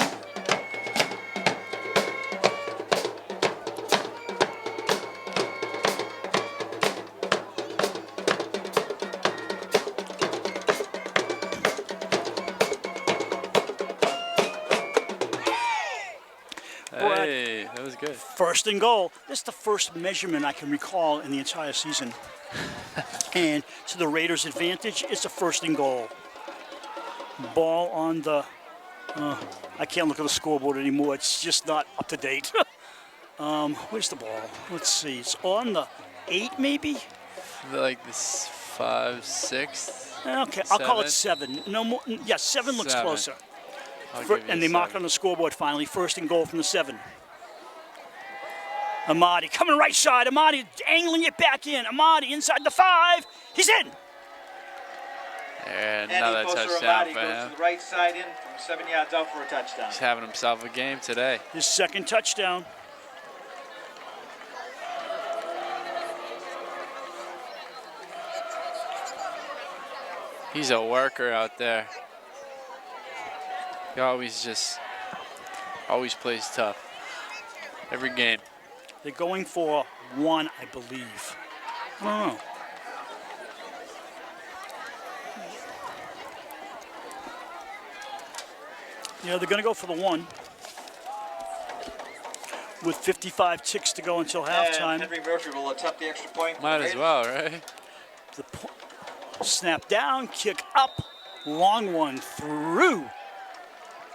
Hey, that was good. First and goal. This is the first measurement I can recall in the entire season. And to the Raiders' advantage, it's a first and goal. Ball on the... I can't look at the scoreboard anymore. It's just not up to date. Where's the ball? Let's see. It's on the 8, maybe? Like this 5, 6. Okay, I'll call it 7. No more. Yeah, 7 looks 7. closer. I'll give you And a they mark it 7. on the scoreboard finally. First and goal from the 7. Amadi coming right side. Amadi angling it back in. Amadi inside the 5. He's in. And Andy another touchdown Amadi for goes him. to the right side in from 7 yards out for a touchdown. He's having himself a game today. His second touchdown. He's a worker out there. He always plays tough. Every game. They're going for 1, I believe. I don't know. Yeah, they're going to go for the 1. With 55 ticks to go until halftime. And Henry Murphy will attempt the extra point. Might as well, right? The snap down, kick up, long one through.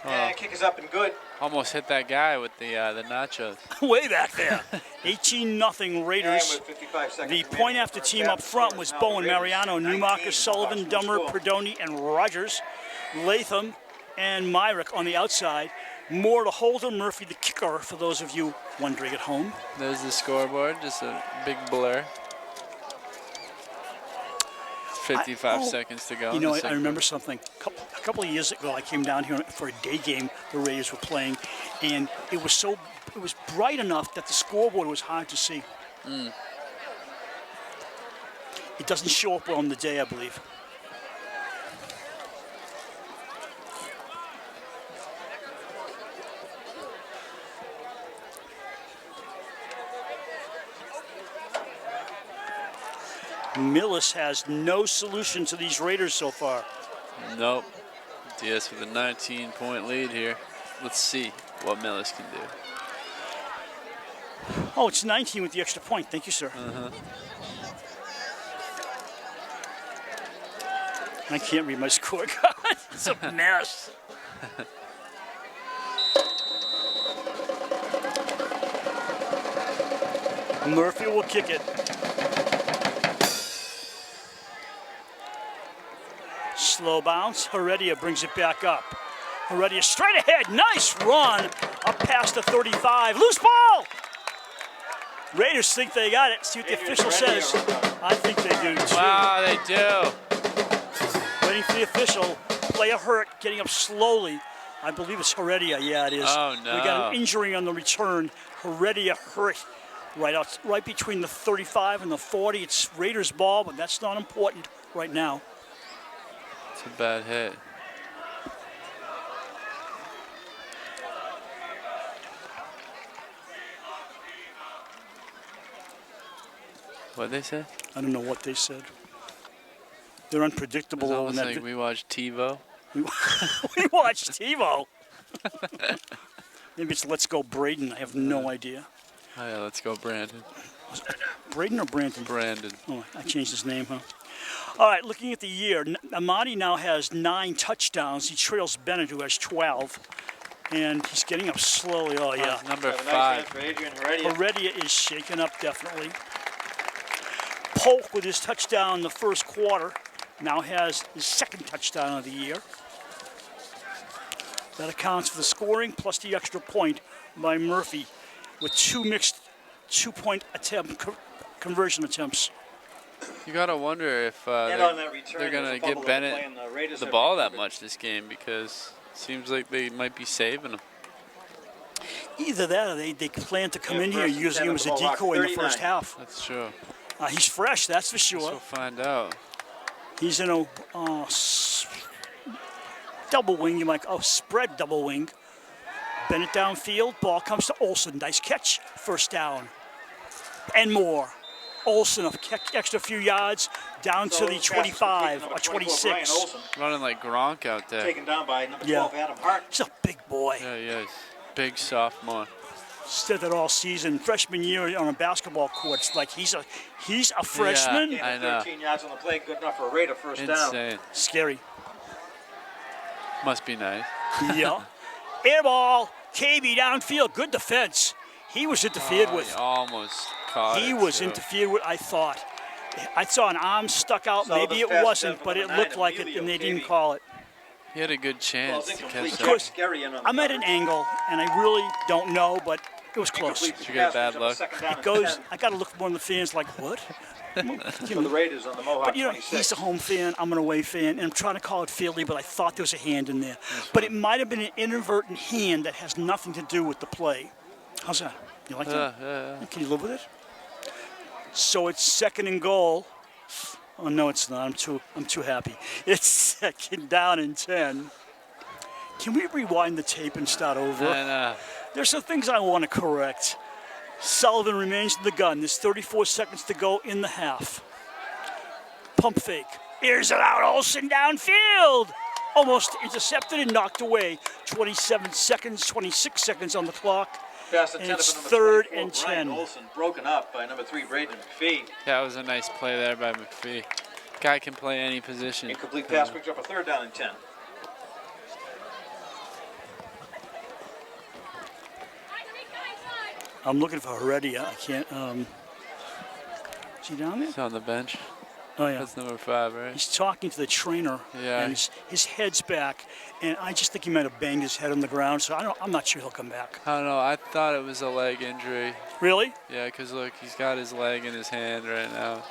And kick is up and good. Almost hit that guy with the nachos. Way back there. 18-0 Raiders. And with 55 seconds The remaining point after for team up front was now Bowen, Raiders Mariano, 19, Newmarker, Sullivan, Washington Dummer, score. Perdoni, and Rogers. Latham and Myrick on the outside. More to Holder, Murphy the kicker, for those of you wondering at home. There's the scoreboard, just a big blur. 55 seconds to go. You in know, the I second. remember something. A couple of years ago, I came down here for a day game the Raiders were playing, and it was bright enough that the scoreboard was hard to see. It doesn't show up well on the day, I believe. Millis has no solution to these Raiders so far. Nope. DS with a 19-point lead here. Let's see what Millis can do. Oh, it's 19 with the extra point. Thank you, sir. I can't read my scorecard. It's a mess. Murphy will kick it. Slow bounce. Heredia brings it back up. Heredia straight ahead. Nice run up past the 35. Loose ball. Raiders think they got it. See what the official says. I think they do too. Wow, they do. Waiting for the official. Player hurt, getting up slowly. I believe it's Heredia. Yeah, it is. Oh, no. We got an injury on the return. Heredia hurt right between the 35 and the 40. It's Raiders ball, but that's not important right now. It's a bad hit. What'd they say? I don't know what they said. They're unpredictable. It's almost and like we watched TiVo. we watched TiVo. Maybe it's Let's Go Braden. I have no idea. Oh yeah, let's go, Brandon. Braden or Brandon? Brandon. Oh, I changed his name, huh? All right, looking at the year, Amadi now has 9 touchdowns. He trails Bennett, who has 12. And he's getting up slowly. Oh, yeah. Number Have a nice 5. hit for Adrian Heredia. Heredia is shaken up, definitely. Polk, with his touchdown in the first quarter, now has his 2nd touchdown of the year. That accounts for the scoring plus the extra point by Murphy with 2 mixed 2-point conversion attempts. You gotta wonder if And on that return, they're gonna there's a fumble give on the Bennett play, and the Raiders the have ball that recovered. much this game, because it seems like they might be saving him. Either that or they plan to come Yeah, in here first and using 10 him of as the a ball, decoy in the first 39. half. That's true. He's fresh, that's for Guess sure. we'll find out. He's in a double wing, spread double wing. Bennett downfield, ball comes to Olsen. Nice catch, first down. And more. Olsen, extra few yards, down So to the pass 25 number or 24, Brian 26. Olsen, Running like Gronk out there. taken down by number Yeah. 12, Adam Hart. He's a big boy. Yeah, he is. Big sophomore. Said that all season. Freshman year on a basketball court. It's like he's a freshman. Gain of I know. 13 yards on the play, good enough for a Raider first down. Insane. Scary. Must be nice. Yeah. Air ball. KB downfield. Good defense. He was interfered He with. almost caught He it, was too. interfered with, I thought. I saw an arm stuck out. Sullivan's Maybe it pass wasn't, down but for it number looked 9, like it, Emilio and they didn't Cavey. call it. He had a good Well, chance it's to incomplete. catch Jack that. Scary in on the I'm at an coverage. angle, and I really don't know, but it was close. Incomplete Did you get pass bad brings up a luck? second down It and goes. 10 I got to look for one of the fans like, what? for the Raiders on the Mohawk But, you know, 26. he's a home fan, I'm an away fan, and I'm trying to call it fairly, but I thought there was a hand in there. But it might have been an inadvertent hand that has nothing to do with the play. How's that? You like that? Yeah. Can you live with it? So it's 2nd and goal. Oh no, it's not. I'm too happy. It's 2nd down and 10. Can we rewind the tape and start over? And There's some things I want to correct. Sullivan remains in the gun. There's 34 seconds to go in the half. Pump fake. Here's it out. Olsen downfield. Almost intercepted and knocked away. 27 seconds, 26 seconds on the clock. Pass and intended it's for number 3rd 24, and Brian 10. Olsen, broken up by number 3, Braden McPhee. that was a nice play there by McPhee. Guy can play any position. Incomplete pass brings up a 3rd down and 10. I'm looking for Heredia. I can't. Is he down there? He's on the bench. Oh yeah. That's number 5, right? He's talking to the trainer. Yeah. And his head's back, and I just think he might have banged his head on the ground. So I'm not sure he'll come back. I don't know. I thought it was a leg injury. Really? Yeah, because look, he's got his leg in his hand right now.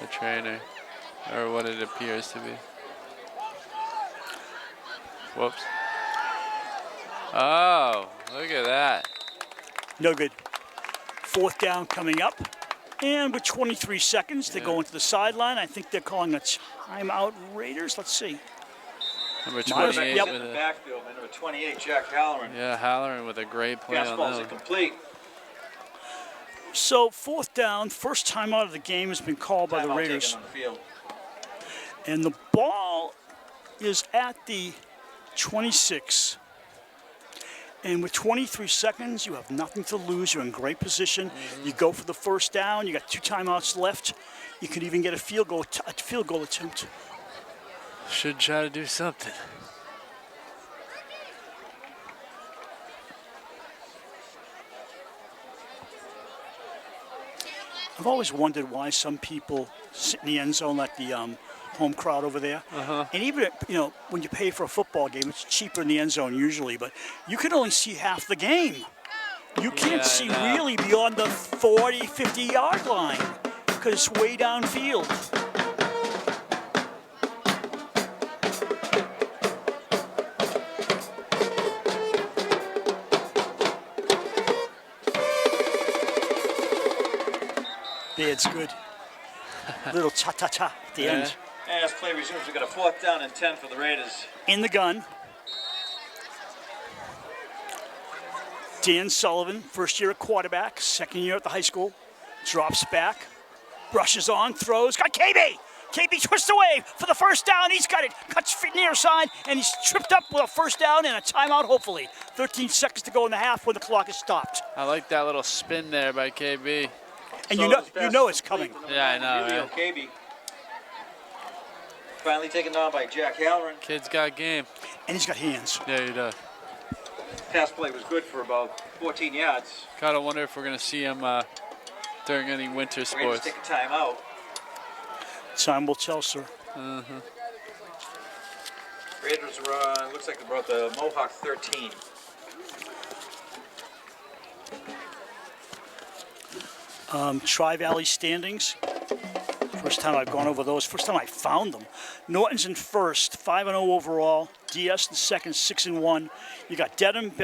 The trainer. Or what it appears to be. Whoops. Oh, look at that. No good. 4th down coming up. And with 23 seconds, they go into the sideline. I think they're calling a timeout, Raiders. Let's see. Number Myers, 28 yep. In with the a, backfield, by number 28, Jack Halloran. yeah, Halloran with a great play Pass on ball is that one. incomplete. So 4th down, first timeout of the game has been called by the Timeout Raiders. taken on the field. And the ball is at the 26. And with 23 seconds, you have nothing to lose. You're in great position. You go for the first down. You got 2 timeouts left. You could even get a field goal attempt. Should try to do something. I've always wondered why some people sit in the end zone like the home crowd over there. And even, when you pay for a football game, it's cheaper in the end zone usually, but you can only see half the game. You can't I see know. really beyond the 40, 50-yard line because it's way downfield. It's good. Little cha-cha-cha at the end. As play resumes, we've got a 4th down and 10 for the Raiders. In the gun. Dan Sullivan, first year at quarterback, second year at the high school. Drops back, brushes on, throws, got KB! KB twists away for the first down. He's got it. Cuts near side, and he's tripped up with a first down and a timeout, hopefully. 13 seconds to go in the half when the clock is stopped. I like that little spin there by KB. And you know it's coming. Yeah, I know, Julio right? KB. Finally taken down by Jack Halloran. Kid's got game. And he's got hands. Yeah, he does. Pass play was good for about 14 yards. Gotta wonder if we're gonna see him during any winter Raiders sports. take a timeout. Time will tell, sir. Raiders are looks like they brought the Mohawk 13. Tri-Valley standings. First time I've gone over those. First time I found them. Norton's in first, 5-0 overall. DS in second, 6-1. You got Dedham at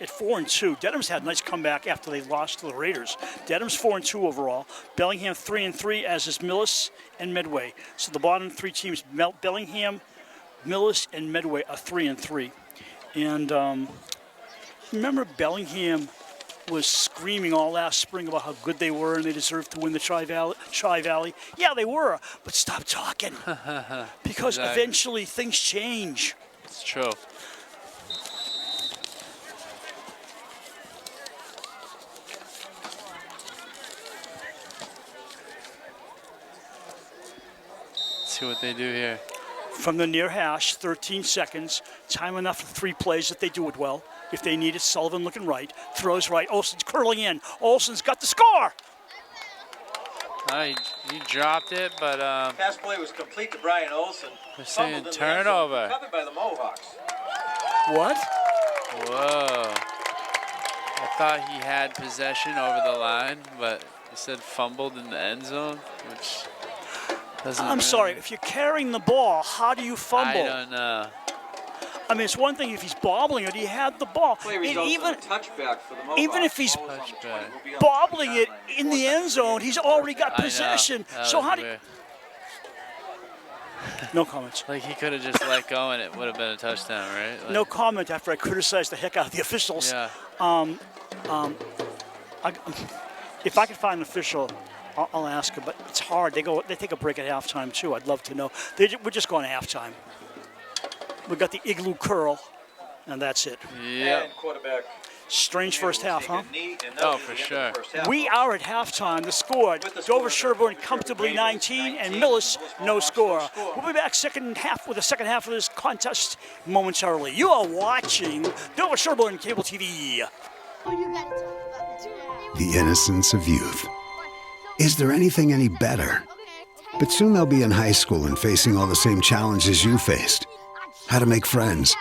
4-2. Dedham's had a nice comeback after they lost to the Raiders. Dedham's 4-2 overall. Bellingham 3-3, as is Millis and Medway. So the bottom three teams, Bellingham, Millis, and Medway, are 3-3. And remember, Bellingham was screaming all last spring about how good they were and they deserved to win the Tri-Valley. Yeah, they were, but stop talking. Because Exactly. eventually things change. It's true. Let's see what they do here. From the near hash, 13 seconds. Time enough for 3 plays if they do it well. If they need it, Sullivan looking right. Throws right. Olsen's curling in. Olsen's got the score. He dropped it, but Pass play was complete to Brian Olsen. they're saying Fumbled in the end zone, turnover. covered by the Mohawks. What? Whoa. I thought he had possession over the line, but he said fumbled in the end zone, which doesn't I'm really- sorry. If you're carrying the ball, how do you fumble? I don't know. I mean, it's one thing if he's bobbling it. He had the ball. Play And results even in a touchback for the Mohawks. even if he's Ball is on the 20. Touchback. We'll be on the bobbling it 29 in the before end zone, he's already got I know. possession. That So was how do weird. No comments. Like, he could have just let go and it would have been a touchdown, right? Like, No comment after I criticized the heck out of the officials. Yeah. If I can find an official, I'll ask her. But it's hard. They take a break at halftime too. I'd love to know. We're just going to halftime. We got the igloo curl, and that's it. Yep. And quarterback. Strange first half, huh? Oh, for sure. We are at halftime. The score, Dover-Sherborn comfortably 19, and Millis no score. We'll be back second half with the second half of this contest momentarily. You are watching Dover-Sherborn Cable TV. The innocence of youth. Is there anything any better? But soon they'll be in high school and facing all the same challenges you faced. How to make friends,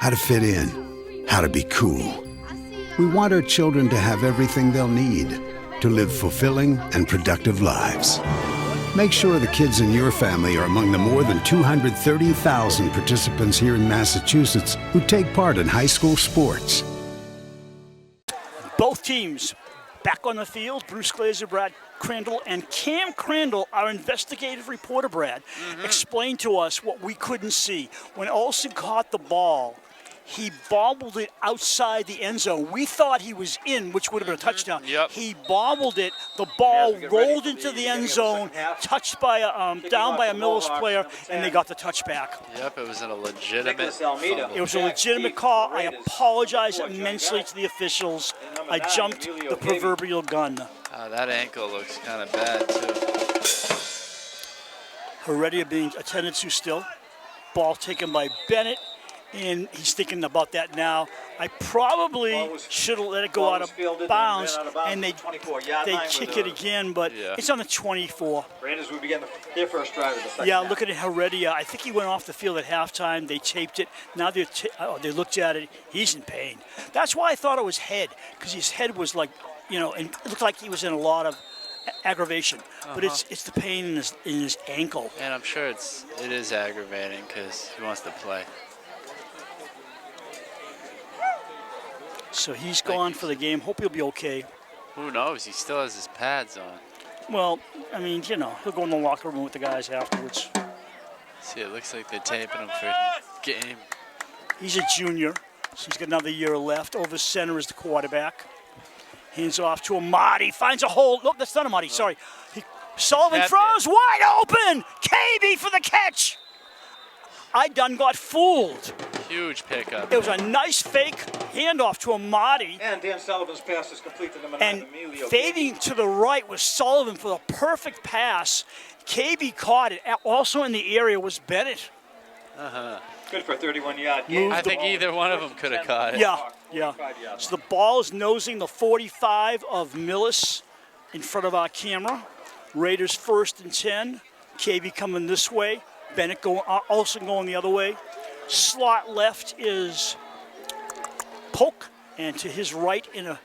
how to fit in, how to be cool. We want our children to have everything they'll need to live fulfilling and productive lives. Make sure the kids in your family are among the more than 230,000 participants here in Massachusetts who take part in high school sports. Both teams back on the field. Bruce Glazer, Brad Crandall, and Cam Crandall, our investigative reporter, Brad, explained to us what we couldn't see. When Olsen caught the ball, he bobbled it outside the end zone. We thought he was in, which would have been a touchdown. Yep. He bobbled it. The ball As we get ready rolled for into the the end beginning of the zone, second half, touched by down by a the Millis Mohawks, player, number and they 10. got the touchback. Yep, it was a legitimate Nicholas Almeida. fumble. It was a Jack legitimate Steve call. for the I Raiders. apologize Number 4, immensely Johnny to the officials. And number I 9, jumped Julio the Cavey. proverbial gun. That ankle looks kind of bad, too. Heredia being attended to still. Ball taken by Bennett, and he's thinking about that now. I probably Ball was- should have let it go ball out was of fielded and bounds, ran out of bounds and at the 24-yard they line kick with it a- again, but Yeah. it's on the 24. Raiders will begin their first drive of the second Yeah, half. looking at Heredia, I think he went off the field at halftime. They taped it. Now they looked at it. He's in pain. That's why I thought it was head, because his head was like, and it looked like he was in a lot of aggravation. But it's the pain in his ankle. And I'm sure it is aggravating because he wants to play. So he's gone for the game. Hope he'll be okay. Who knows? He still has his pads on. Well, I mean, you know, he'll go in the locker room with the guys afterwards. See, it looks like they're taping him for game. He's a junior, so he's got another year left. Over center is the quarterback. Hands off to Amadi, finds a hole. Look, that's not Amadi, sorry. Sullivan Kept throws, it. wide open. KB for the catch. I done got fooled. Huge pickup. It was a nice fake handoff to Amadi. And Dan Sullivan's pass is complete to number 9, And Emilio. fading to the right was Sullivan for the perfect pass. KB caught it. Also in the area was Bennett. Good for a 31-yard gain. I think either one of them could have caught it. Yeah. So the ball is nosing the 45 of Millis in front of our camera. Raiders 1st and 10. KB coming this way. Bennett also going the other way. Slot left is Polk, and to his right in a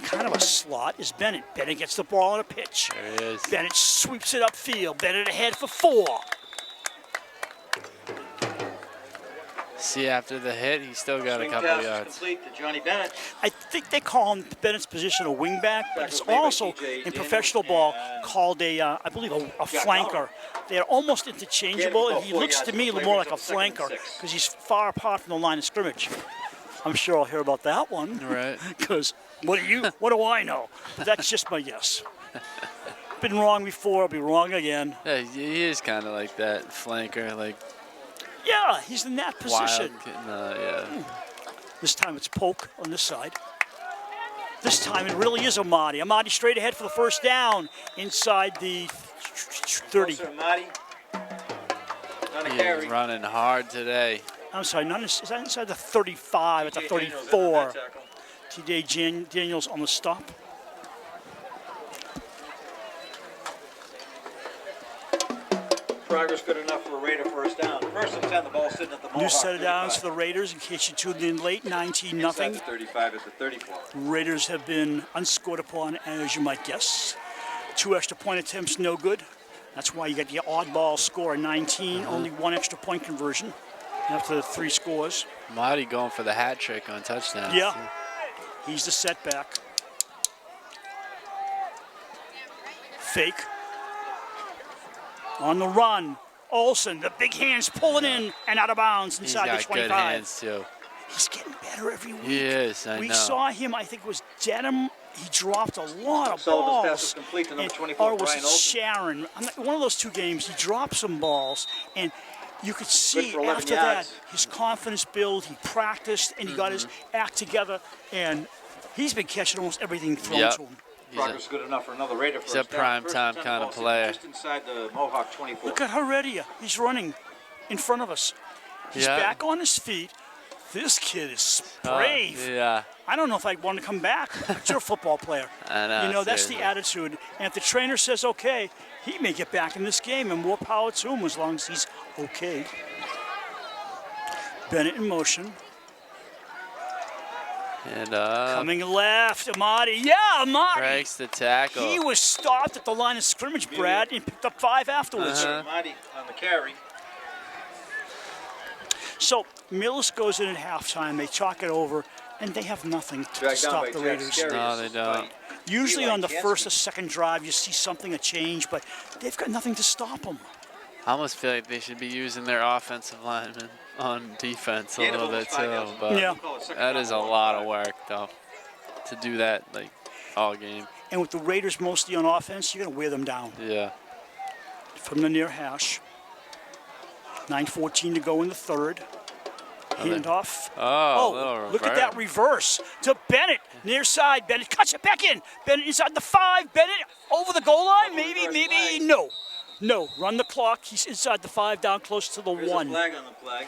kind of a slot is Bennett. Bennett gets the ball on a pitch. There he is. Bennett sweeps it upfield. Bennett ahead for 4. See, after the hit, he still got a Swing couple pass is yards. complete to Johnny Bennett. I think they call him Bennett's position a wingback, but it's also in professional ball called I believe a flanker. They're almost interchangeable, and he looks to me more like a flanker because he's far apart from the line of scrimmage. I'm sure I'll hear about that one. Right. Because what do I know? That's just my guess. Been wrong before, I'll be wrong again. Yeah, he is kind of like that flanker, like Yeah, he's in that position. wild. Yeah. This time it's Polk on this side. This time it really is Amadi. Amadi straight ahead for the first down inside the 30. Closer, Marty. On a He carry. is running hard today. I'm sorry, is that inside the 35? It's a TJ Daniels in on 34. that tackle. TJ Daniels on the stop. Progress good enough for a Raider first down. First and 10, the ball sitting at the Mohawk. New set of downs 35. for the Raiders in case you tuned in late, 19-0. Inside the 35 at the 34. Raiders have been unscored upon, as you might guess. 2 extra point attempts, no good. That's why you get the oddball score, 19, only 1 extra point conversion after 3 scores. Marty going for the hat trick on touchdowns. Yeah, he's the setback. Fake. On the run, Olsen, the big hands pulling in and out of bounds He's inside the got 25. good hands too. He's getting better every week. He is, I We know. saw him, I think it was Dedham. He dropped a lot of Sullivan's pass is balls. complete to number And- 24, or was Brian it Olsen. Sharon? One of those 2 games, he dropped some balls, and you could see for 11 after yards. that his confidence build. He practiced and he got his act together, and he's been catching almost everything thrown Yep. to him. Progress good enough for another Raider first a down. prime First time and 10, kind the of ball player. sitting just inside the Mohawk 24. Look at Heredia. He's running in front of us. He's Yeah. back on his feet. This kid is brave. Yeah. I don't know if I'd want to come back, but you're a football player. I know, You know, that's the seriously. attitude. And if the trainer says okay, he may get back in this game, and more power to him as long as he's okay. Bennett in motion. And Coming left, Amadi. Yeah, Amadi. breaks the tackle. He was stopped at the line of scrimmage, Brad, and picked up 5 afterwards. Marty on the carry. So Millis goes in at halftime. They talk it over, and they have nothing to Dragged down stop by the Jack Raiders. Scary. No, they don't. Usually Eli on the Kansky. first or second drive, you see something, a change, but they've got nothing to stop them. I almost feel like they should be using their offensive linemen on defense a Gain of little bit almost 5 too. yards. But Yeah. Call it second that down, is a ball lot of 5. work though, to do that like all game. And with the Raiders mostly on offense, you're going to wear them down. Yeah. From the near hash. 9:14 to go in the third. Handoff. Oh, little look at reverse. that reverse to Bennett. Near side, Bennett cuts it back in. Bennett inside the 5. Bennett over the goal line. Maybe, Reverse flag. no. No, run the clock. He's inside the 5, down close to the There's 1. a flag on the flag.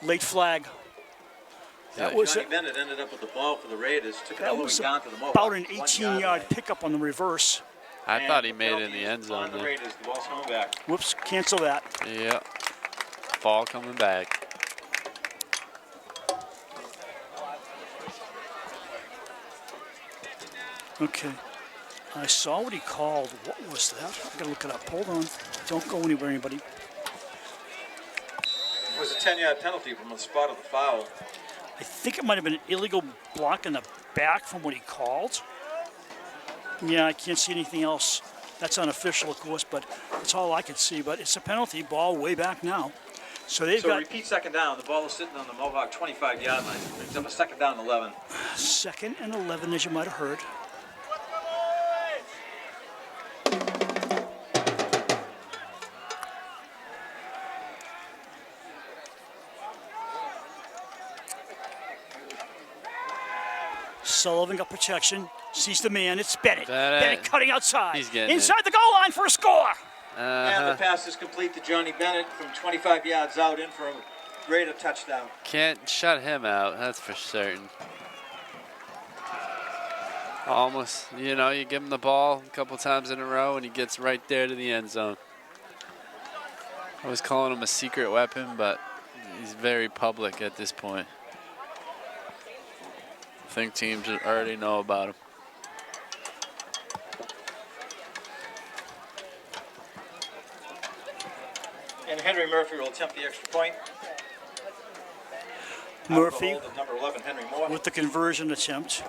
Late flag. That was Johnny Bennett ended up with the ball for the Raiders. Took it all that the way was down to the Mohawk. about an 1 yard 18-yard line. pickup on the reverse. I And thought he the made it in penalty the end on zone the there. Raiders. The ball's coming back. Whoops, cancel that. Yep. Ball coming back. Okay. I saw what he called. What was that? I gotta look it up. Hold on. Don't go anywhere, anybody. It was a 10-yard penalty from the spot of the foul. I think it might have been an illegal block in the back from what he called. Yeah, I can't see anything else. That's unofficial, of course, but that's all I could see. But it's a penalty ball way back now. So they've So got repeat second down. The ball is sitting on the Mohawk 25-yard line. Brings up a second down and 11. 2nd and 11, as you might have heard. Sullivan got protection. Sees the man. It's Bennett. Bennett cutting outside. He's getting inside the goal line for a score. And the pass is complete to Johnny Bennett from 25 yards out in for a greater touchdown. Can't shut him out, that's for certain. Almost, you know, you give him the ball a couple times in a row and he gets right there to the end zone. I was calling him a secret weapon, but he's very public at this point. I think teams already know about him. And Henry Murphy will attempt the extra point. Murphy Out of the hold of number 11, Henry Moore. with the conversion attempt.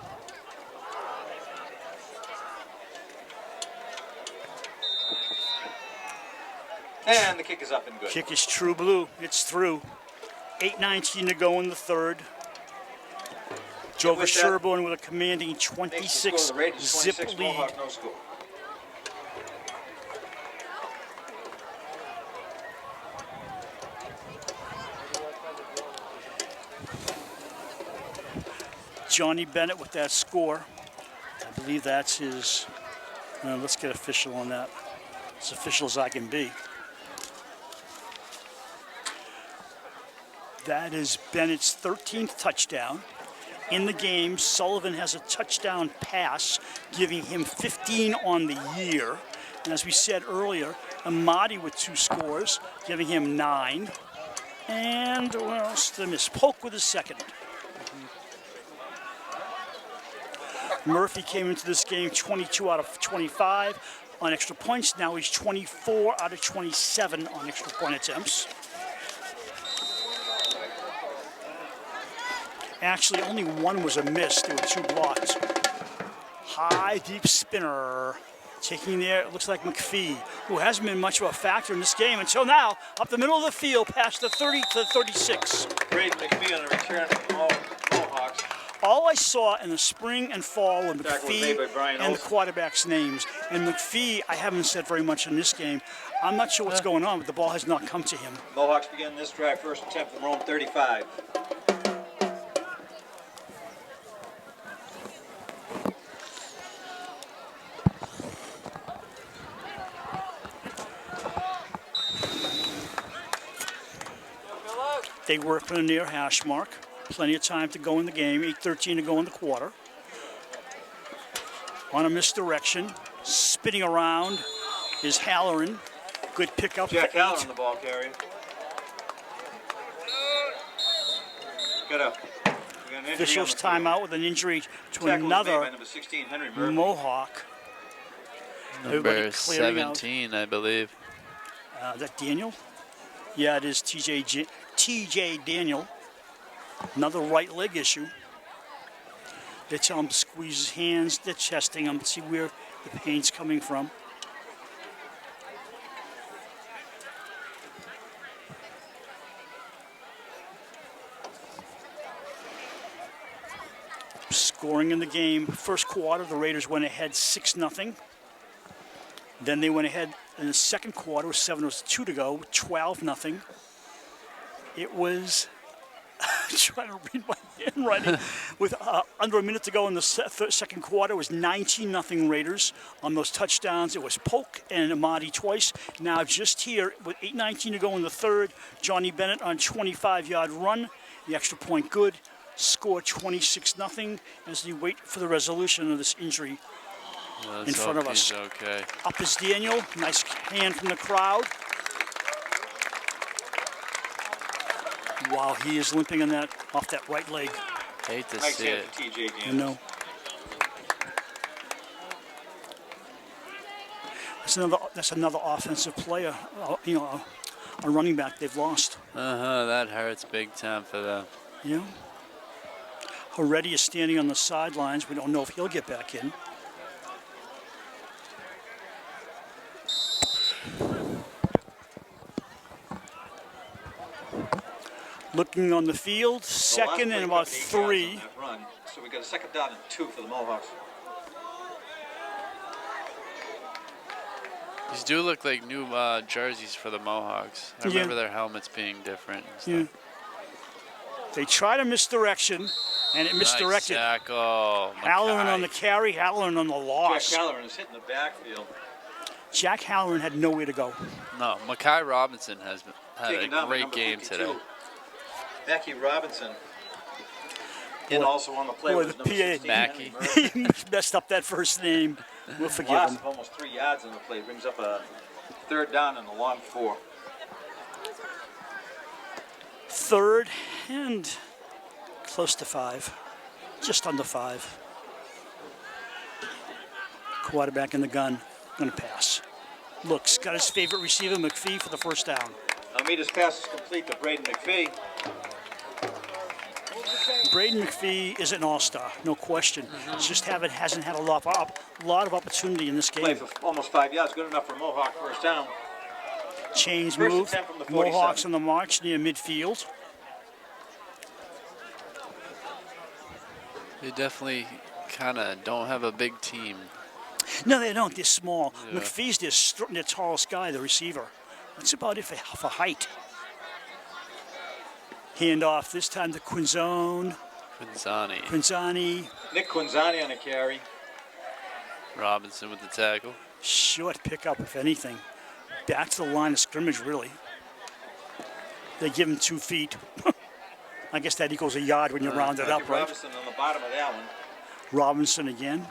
And the kick is up and good. Kick is true blue. It's through. 8:19 to go in the third. Dover-Sherborn with a commanding Makes the score 26 the Raiders zip 26, lead. Mohawk no score. Johnny Bennett with that score. I believe that's his. Let's get official on that. As official as I can be. That is Bennett's 13th touchdown. In the game, Sullivan has a touchdown pass, giving him 15 on the year. And as we said earlier, Amadi with 2 scores, giving him 9. And what else did I miss? Polk with his 2nd. Murphy came into this game 22 out of 25 on extra points. Now he's 24 out of 27 on extra point attempts. Actually, only 1 was a miss. There were 2 blocks. High, deep spinner. Taking there, it looks like McPhee, who hasn't been much of a factor in this game until now. Up the middle of the field, past the 30 to the 36. Great McPhee on a return from the Mohawks. All I saw in the spring and fall were Tackle was made by McPhee Brian and the Olsen. quarterbacks' names. And McPhee, I haven't said very much in this game. I'm not sure what's going on, but the ball has not come to him. Mohawks begin this drive, first attempt from Rome 35. They work for the near hash mark. Plenty of time to go in the game. 8:13 to go in the quarter. On a misdirection. Spinning around is Halloran. Good pickup. Jack for Allen 8. on the ball carrier. Got an injury Officials on the field. timeout with an injury to Tackle was made by another number 16, Henry Murphy. Mohawk. Everybody Number clearing out. 17, I believe. Is that Daniel? Yeah, it is TJ Daniel. Another right leg issue. They tell him to squeeze his hands. They're testing him to see where the pain's coming from. Scoring in the game. First quarter, the Raiders went ahead 6-0. Then they went ahead in the second quarter with 7:02 to go, 12-0. It was trying to read my handwriting. With under a minute to go in the second quarter, it was 19-0 Raiders on those touchdowns. It was Polk and Amadi twice. Now just here with 8:19 to go in the third, Johnny Bennett on 25-yard run. The extra point good. Score 26-0 as they wait for the resolution of this injury. Let's in front hope of us. he's okay. Up is Daniel. Nice hand from the crowd. Wow, he is limping on that off that right leg. Hate to Nice see hand it. for TJ You Daniels. know. That's another offensive player. A running back they've lost. That hurts big time for them. You know. Heredia is standing on the sidelines. We don't know if he'll get back in. Looking on the field, The second last and play about got 8 yards on 3. that run, so we got a second down and 2 for the Mohawks. These do look like new jerseys for the Mohawks. I remember their helmets being different and stuff. Yeah. They tried a misdirection, and it misdirected. Nice tackle. Halloran Mackay. on the carry, Halloran on the loss. Jack Halloran is hitting the backfield. Jack Halloran had nowhere to go. No, Mackay Robinson has had Taken a down by great number game 52. today. Becky Robinson. And also on the play boy, was the number PA 16, Mackey. Henry Murphy. He messed up that first name. We'll forgive Loss him. of almost 3 yards on the play. Brings up a third down and a long 4. Third and close to 5. Just under 5. Quarterback in the gun. Gonna pass. Looks, got his favorite receiver, McPhee, for the first down. Almeida's pass is complete to Braden McPhee. Braden McPhee is an all-star, no question. Just hasn't had a lot of opportunity in this Play game. for almost 5 yards. Good enough for a Mohawk first down. Change First move. attempt from the 47. Mohawks on the march near midfield. They definitely kind of don't have a big team. No, they don't. They're small. Yeah. McPhee's their tallest guy, the receiver. That's about it for height. Handoff this time to Quinzone. Quinzani. Nick Quinzani on a carry. Robinson with the tackle. Short pickup, if anything. Back to the line of scrimmage, really. They give him 2 feet. I guess that equals a yard when you round it up, right? Robinson on the bottom of that one. Robinson again.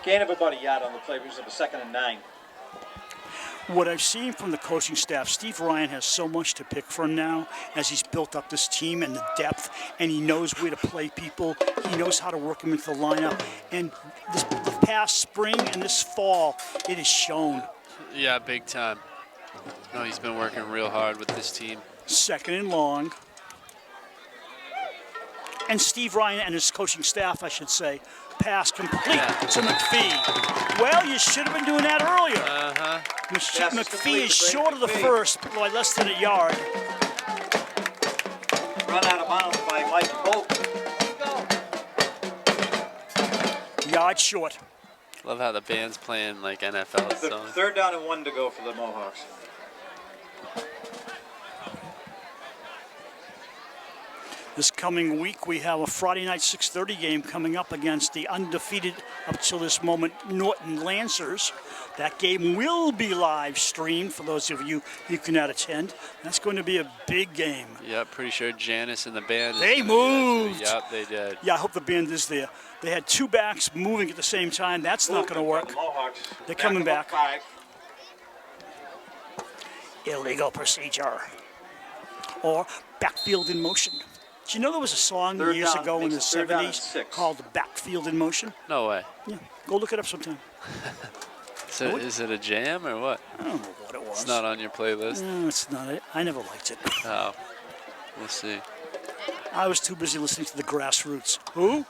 Gain of about a yard on the play. Brings up a 2nd and 9. What I've seen from the coaching staff, Steve Ryan has so much to pick from now as he's built up this team and the depth, and he knows where to play people. He knows how to work them into the lineup. And the past spring and this fall, it has shown. Yeah, big time. No, he's been working real hard with this team. 2nd and long. And Steve Ryan and his coaching staff, I should say, pass complete to McPhee. Well, you should have been doing that earlier. McPhee is short of the first by less than a yard. Run out of bounds by Mike Bolt. Yard short. Love how the band's playing like NFL songs. 3rd down and 1 to go for the Mohawks. This coming week, we have a Friday night 6:30 game coming up against the undefeated, up till this moment, Norton Lancers. That game will be live streamed for those of you who cannot attend. That's going to be a big game. Yep, pretty sure Janice and the band. They moved. Yep, they did. Yeah, I hope the band is there. They had 2 backs moving at the same time. That's not going to work. The Mohawks. They're coming back. 5. Illegal procedure. Or backfield in motion. Do you know there was a song Third years down, ago in the makes it 3rd down and 70s 6. called Backfield in Motion? No way. Yeah, go look it up sometime. So is it a jam or what? I don't know what it was. It's not on your playlist? No, it's not. I never liked it. Oh, we'll see. I was too busy listening to the Grassroots. Who?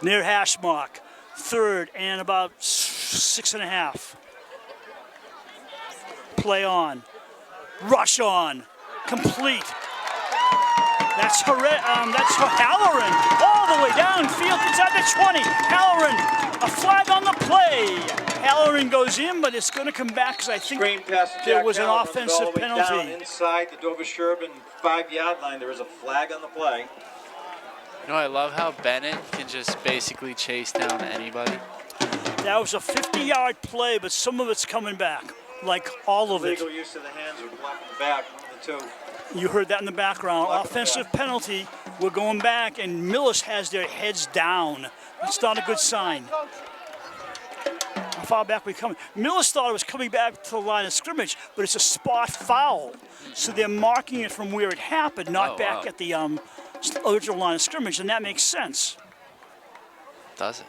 Near hash mark. 3rd and about 6.5. Play on. Rush on. Complete. That's Halloran. All the way downfield inside the 20. Halloran, a flag on the play. Halloran goes in, but it's going to come back because I think Screen pass to Jack there was an Halloran, offensive all the way down penalty. inside the Dover-Sherborn 5-yard line. There is a flag on the play. You know, I love how Bennett can just basically chase down anybody. That was a 50-yard play, but some of it's coming back, like all of it. Legal use of the hands or blocking the back, one of the 2. You heard that in the background. Block Offensive back. penalty. We're going back, and Millis has their heads down. That's not a good sign. How far back are we coming? Millis thought it was coming back to the line of scrimmage, but it's a spot foul. So they're marking it from where it happened, not back at the original line of scrimmage, and that makes sense. Does it?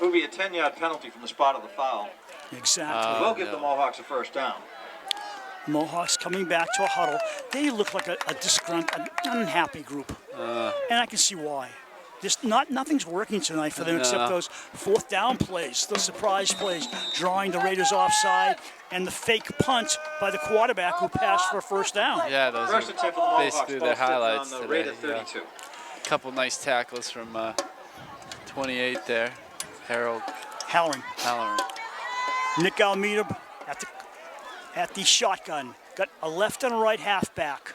It would be a 10-yard penalty from the spot of the foul. Exactly. We'll give the Mohawks a first down. Mohawks coming back to a huddle. They look like a disgruntled, unhappy group. And I can see why. nothing's working tonight for them except those fourth down plays, the surprise plays, drawing the Raiders offside, and the fake punt by the quarterback who passed for a first down. Yeah, those First are attempt for the Mohawks. basically Ball their tipped highlights on the today. Raider 32. A couple nice tackles from 28 there, Harold Halloran. Halloran. Nick Almeida at the shotgun. Got a left and a right halfback.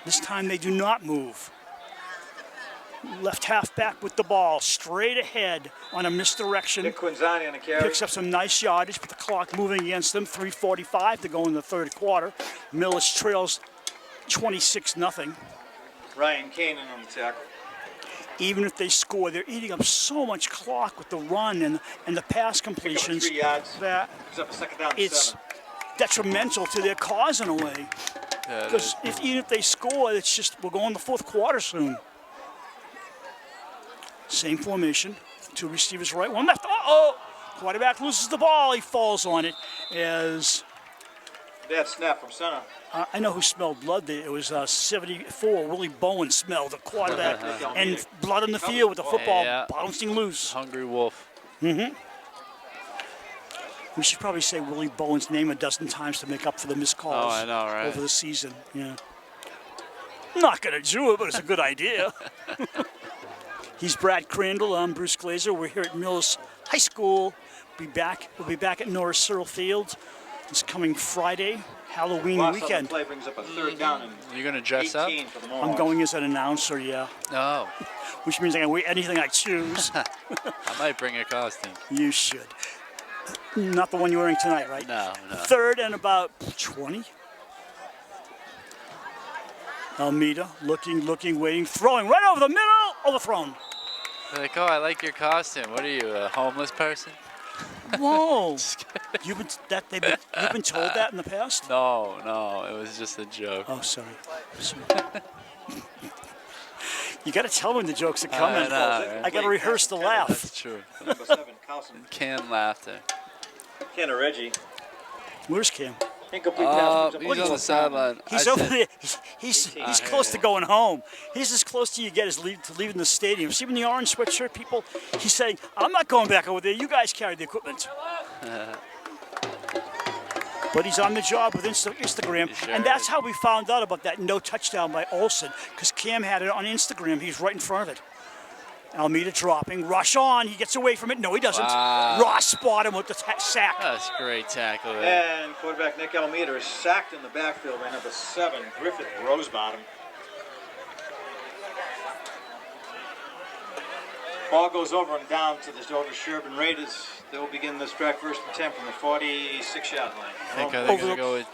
This time they do not move. Left halfback with the ball, straight ahead on a misdirection. Nick Quinzani on the carry. Picks up some nice yardage, but the clock moving against them. 3:45 to go in the third quarter. Millis trails 26-0. Ryan Kanan on the tackle. Even if they score, they're eating up so much clock with the run and the pass Pick up completions 3 yards. that Picks up a second down and it's 7. detrimental to their cause in a way. Yeah, it Because is. even if they score, it's just we're going to the fourth quarter soon. Same formation. 2 receivers right, 1 left. Uh-oh! Quarterback loses the ball. He falls on it as... Bad snap from center. I know who smelled blood there. It was 74. Willie Bowen smelled the quarterback and blood on the field with the football Yeah. bouncing loose. Hungry Wolf. We should probably say Willie Bowen's name a dozen times to make up for the missed calls Oh, I know, right? over the season. Yeah. Not going to do it, but it's a good idea. He's Brad Crandall. I'm Bruce Glazer. We're here at Millis High School. We'll be back at Norris Searle Field this coming Friday, Halloween Loss on the weekend. play brings up a third down and You're going to dress up? 18 for the Mohawks. I'm going as an announcer, yeah. No. Which means I can wear anything I choose. I might bring a costume. You should. Not the one you're wearing tonight, right? No. Third and about 20. Almeida looking, waiting, throwing right over the middle, overthrown. They're like, oh, I like your costume. What are you, a homeless person? Whoa! You've been told that in the past? No, it was just a joke. Oh, sorry. You got to tell when the jokes are coming. I know, right? I got to rehearse the laugh. That's true. Number 7, Carlson. Canned laughter. Kenna Reggie. Where's Cam? Incomplete pass. He's on the sideline. He's over there. He's close to going home. He's as close to you get as leaving the stadium. See him in the orange sweatshirt, people? He's saying, I'm not going back over there. You guys carry the equipment. But he's on the job with Instagram. Sure And that's is. how we found out about that no touchdown by Olsen, because Cam had it on Instagram. He's right in front of it. Almeida dropping. Rush on. He gets away from it. No, he doesn't. Wow. Ross spot him with the sack. That's a great tackle there. And quarterback Nick Almeida is sacked in the backfield by number 7, Griffith Rosebottom. Ball goes over and down to the Dover-Sherborn Raiders. They will begin this drive first and 10 from the 46-yard line. I think are they going to go with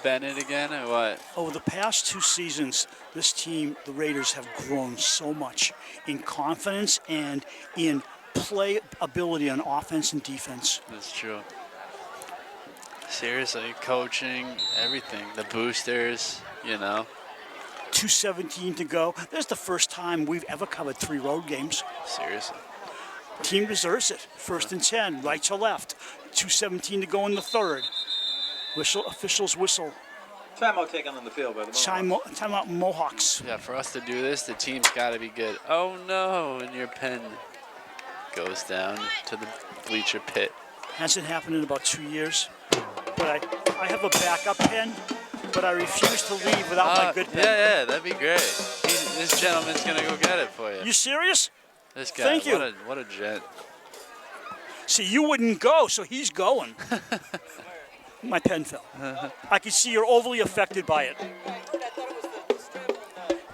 Bennett again or what? Over the past 2 seasons, this team, the Raiders, have grown so much in confidence and in play ability on offense and defense. That's true. Seriously, coaching, everything. The boosters, you know. 2:17 to go. This is the first time we've ever covered 3 road games. Seriously. Team deserves it. 1st and 10, right to left. 2:17 to go in the third. Officials whistle. Timeout taken on the field by the Mohawks. Timeout Mohawks. Yeah, for us to do this, the team's got to be good. Oh no, and your pen goes down to the bleacher pit. Hasn't happened in about 2 years. But I have a backup pen, but I refuse to leave without my good pen. Yeah, that'd be great. This gentleman's going to go get it for you. You serious? This guy, Thank you. What a gent. See, you wouldn't go, so he's going. My pen fell. I can see you're overly affected by it.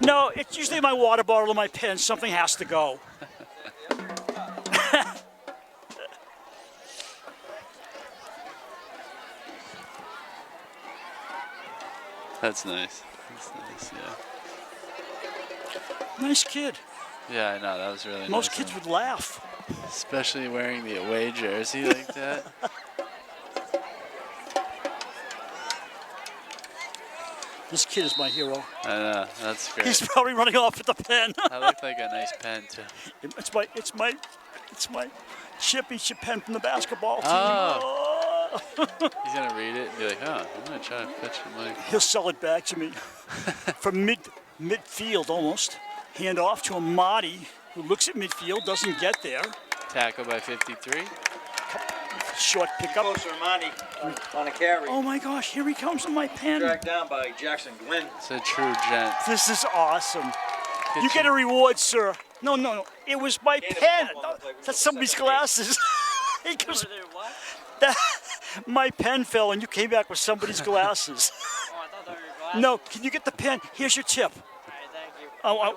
No, it's usually my water bottle or my pen. Something has to go. That's nice. That's nice, yeah. Nice kid. Yeah, I know. That was really Most nice. kids would laugh. Especially wearing the away jersey like that. This kid is my hero. I know. That's great. He's probably running off with the pen. That looked like a nice pen, too. It's my championship pen from the basketball team. Oh. Oh. He's going to read it and be like, oh, I'm going to try to fetch the mic. He'll sell it back to me from midfield almost. Hand off to Amadi, who looks at midfield, doesn't get there. Tackle by 53. Short pickup. Closer, Monty, on a carry. Oh my gosh, here he comes with my pen. Dragged down by Jackson Glenn. It's a true gent. This is awesome. You get a reward, sir. No. It was my pen. That's somebody's glasses. He goes, my pen fell and you came back with somebody's glasses. No, can you get the pen? Here's your tip. I'll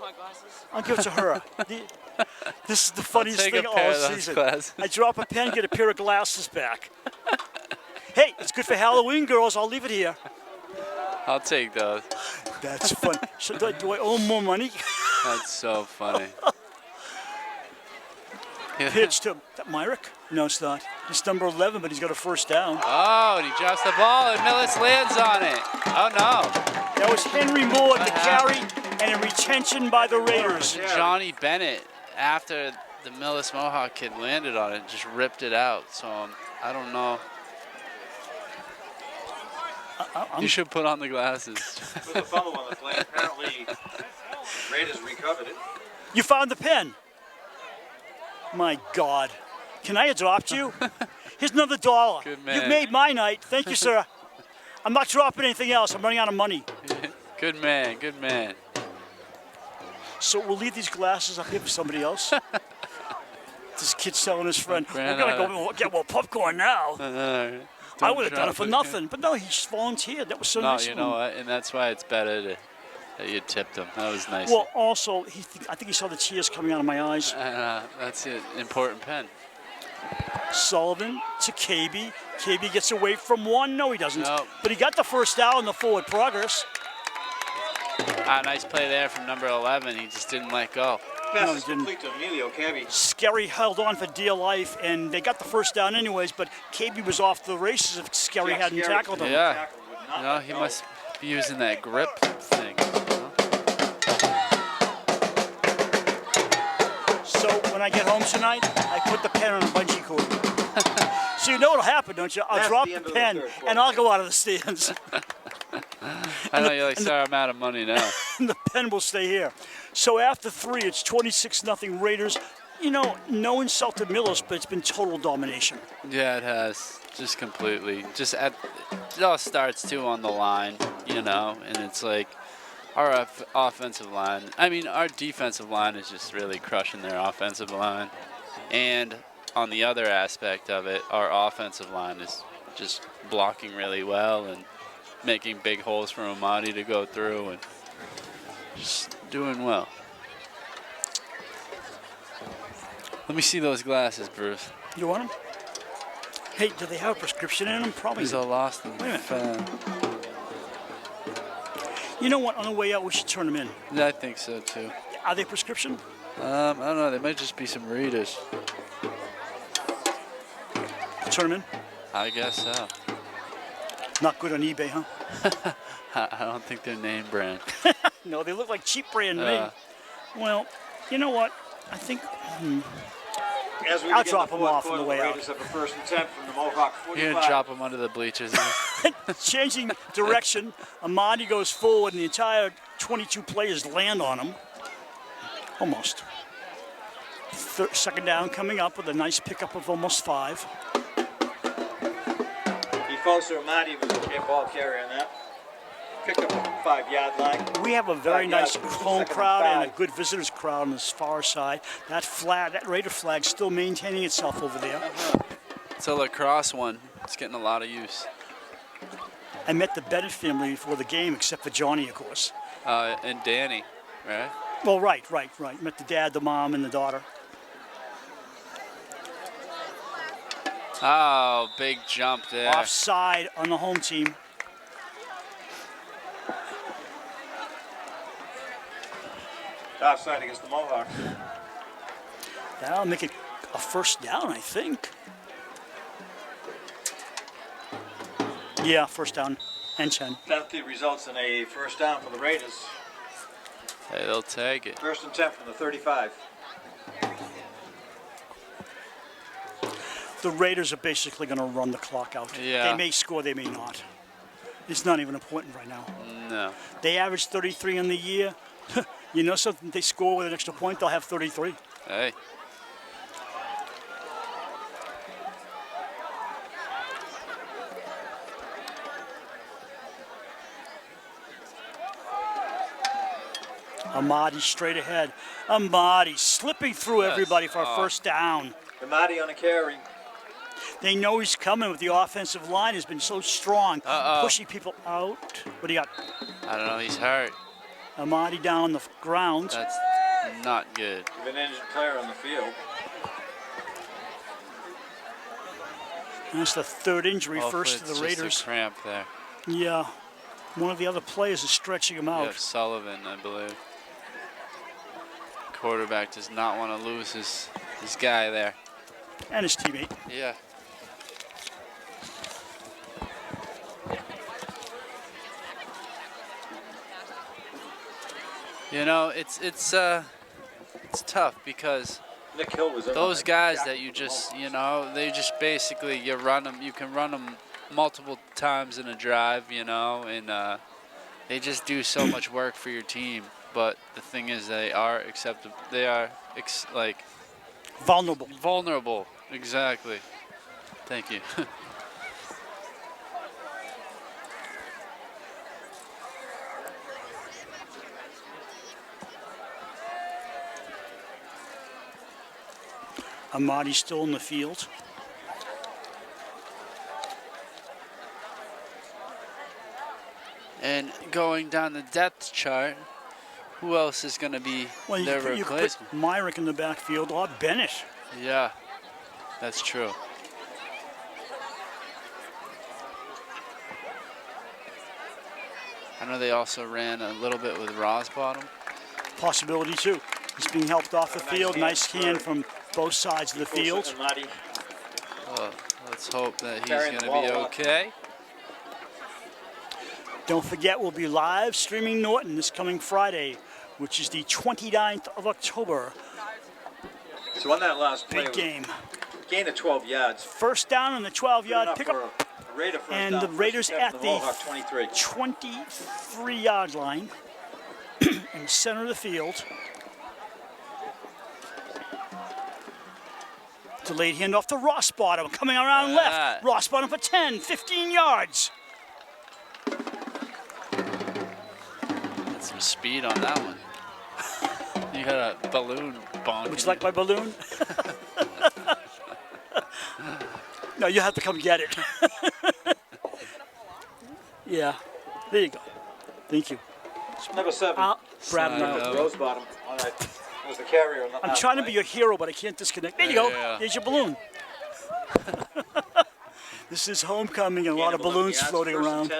give it to her. This is the funniest thing all season. I drop a pen, get a pair of glasses back. Hey, it's good for Halloween, girls. I'll leave it here. I'll take those. That's fun. So do I owe more money? That's so funny. Pitch to that Myrick? No, it's not. It's number 11, but he's got a first down. Oh, and he drops the ball, and Millis lands on it. Oh, no. That was Henry Moore, the carry, and a retention by the Raiders. Johnny Bennett, after the Millis Mohawk kid landed on it, just ripped it out. So I don't know. You should put on the glasses. With the fumble on the play, apparently Raiders recovered it. You found the pen. My God. Can I adopt you? Here's another $1. Good man. You've made my night. Thank you, sir. I'm not dropping anything else. I'm running out of money. Good man, good man. So we'll leave these glasses up here for somebody else. This kid's telling his friend, we're going to go get more popcorn now. I would have done it for nothing. But no, he just volunteered. That was so nice. No, you know what? And that's why it's better that you tipped him. That was nice. Well, also, I think he saw the tears coming out of my eyes. That's an important pen. Sullivan to KB. KB gets away from one. No, he doesn't. Nope. But he got the first down in the forward progress. Nice play there from number 11. He just didn't let go. No, he didn't. Complete to Emilio Cabby. Scary held on for dear life, and they got the first down anyways, but KB was off the races if Scary hadn't tackled him. Yeah. You know, he must be using that grip thing. So when I get home tonight, I put the pen on a bungee cord. So you know what'll happen, don't you? I'll drop the pen, and I'll go out of the stands. I know you're like, sorry, I'm out of money now. And the pen will stay here. So after 3, it's 26-0 Raiders. You know, no insult to Millis, but it's been total domination. Yeah, it has. Just completely. It all starts, too, on the line, you know, and it's like our offensive line. I mean, our defensive line is just really crushing their offensive line. And on the other aspect of it, our offensive line is just blocking really well and making big holes for Amadi to go through and just doing well. Let me see those glasses, Bruce. You want them? Hey, do they have a prescription in them? Probably. He's all lost in the fan. You know what? On the way out, we should turn them in. Yeah, I think so, too. Are they prescription? I don't know. They might just be some readers. Turn them in? I guess so. Not good on eBay, huh? I don't think they're name brand. No, they look like cheap brand to me. Well, you know what? I think I'll drop them off on the way out. Raiders have a first and 10 from the Mohawk 45. You're going to drop them under the bleachers. Changing direction, Amadi goes forward, and the entire 22 players land on him. Almost. Second down coming up with a nice pickup of almost 5. Closer, Amadi was a ball carry on that. Picked up a 5-yard line. We have a very nice home crowd and a good visitors crowd on this far side. That Raider flag still maintaining itself over there. It's a lacrosse one. It's getting a lot of use. I met the Bennett family before the game, except for Johnny, of course. And Danny, right? Well, right. Met the dad, the mom, and the daughter. Oh, big jump there. Offside on the home team. Offside against the Mohawks. That'll make it a first down, I think. Yeah, first down and 10. Penalty results in a first down for the Raiders. Hey, they'll take it. First and 10 from the 35. The Raiders are basically going to run the clock out. Yeah. They may score, they may not. It's not even important right now. No. They average 33 in the year. You know something? They score with an extra point, they'll have 33. Hey. Amadi straight ahead. Amadi slipping through everybody for a first down. Amadi on a carry. They know he's coming with the offensive line has been so strong, pushing people out. What do you got? I don't know. He's hurt. Amadi down on the ground. That's not good. With an injured player on the field. That's the third injury, Hopefully first to the it's Raiders. just a cramp there. Yeah, one of the other players is stretching him out. Yeah, Sullivan, I believe. Quarterback does not want to lose his guy there. And his teammate. Yeah. You know, it's tough because Nick Hill was in those on guys that that you just, you know, they just basically you can run them multiple times in a drive, you know, and they just do so much work for your team. But the thing is, they are acceptable. They are like vulnerable. Vulnerable, exactly. Thank you. Amadi's still in the field. And going down the depth chart, who else is going to be Well, their you put replacement? Myrick in the backfield or Bennett. Yeah, that's true. I know they also ran a little bit with Rosbottom. Possibility too. He's being helped off the field. Nice hand from both sides of the field. Well, let's hope that he's going to be okay. Don't forget, we'll be live streaming Norton this coming Friday, which is the 29th of October. So on that last play, Big game. Gain of 12 yards. First down on the 12-yard pickup. And the Raiders at the 23-yard line in the center of the field. Delayed handoff to Rosbottom, coming around left. Rosbottom for 10, 15 yards. Got some speed on that one. You got a balloon bonk. Would you like my balloon? No, you have to come get it. Yeah, there you go. Thank you. Number 7. Brad and I. Rosebottom was the carrier. On the I'm trying to be your hero, but I can't disconnect. There you go. Yeah. There's your balloon. This is homecoming and a lot of balloons floating around.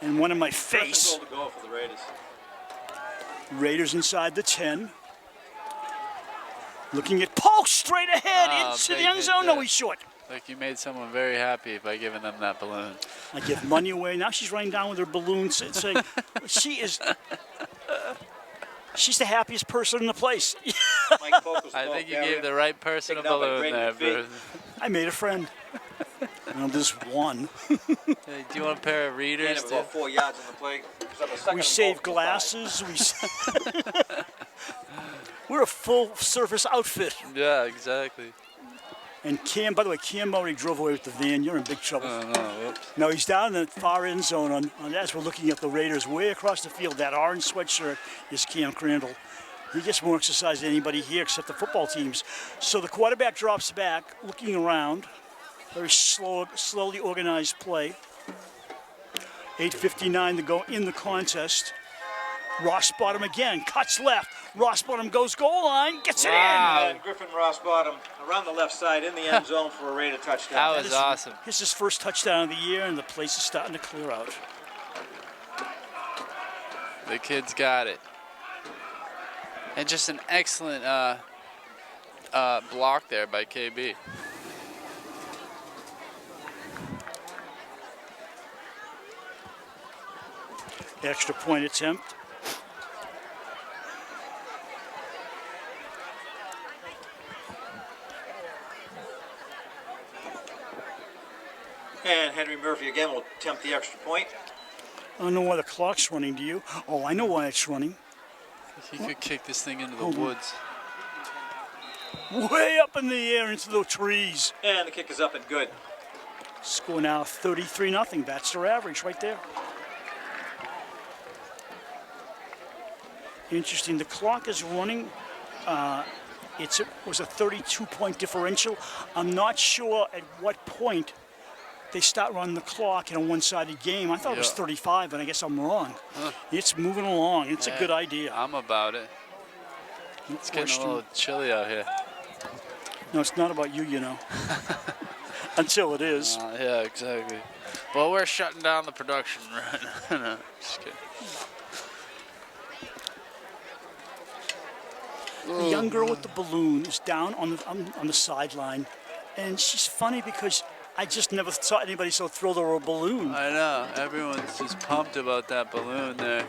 And one in my face. To go for the Raiders. Raiders inside the 10. Looking at Polk straight ahead into the end zone. No, he's short. Like you made someone very happy by giving them that balloon. I give money away. Now she's running down with her balloons and saying, she's the happiest person in the place. I think you gave the right person a balloon there, Bruce. I made a friend. Well, this one. Hey, do you want a pair of readers? Gain of about 4 yards on the play. We save glasses. We're a full-service outfit. Yeah, exactly. And Cam, by the way, Cam already drove away with the van. You're in big trouble. Whoops. No, he's down in the far end zone on as we're looking at the Raiders way across the field. That orange sweatshirt is Cam Crandall. He gets more exercise than anybody here except the football teams. So the quarterback drops back, looking around. Very slowly organized play. 8:59 to go in the contest. Rosbottom again, cuts left. Rosbottom goes goal line, gets it in. And Griffin Rosbottom around the left side in the end zone for a Raider touchdown. That was awesome. This is his first touchdown of the year, and the place is starting to clear out. The kid's got it. And just an excellent block there by KB. Extra point attempt. And Henry Murphy again will attempt the extra point. I don't know why the clock's running, do you? Oh, I know why it's running. He could kick this thing into the woods. Way up in the air into the trees. And the kick is up and good. Score now 33-0. That's their average right there. Interesting. The clock is running. It was a 32-point differential. I'm not sure at what point they start running the clock in a one-sided game. I thought it was 35, but I guess I'm wrong. Huh. It's moving along. It's a good idea. I'm about it. It's getting a little chilly out here. No, it's not about you, you know. Until it is. Yeah, exactly. Well, we're shutting down the production right now. No, just kidding. The young girl with the balloon is down on the sideline, and she's funny because I just never saw anybody so thrilled over a balloon. I know. Everyone's just pumped about that balloon there.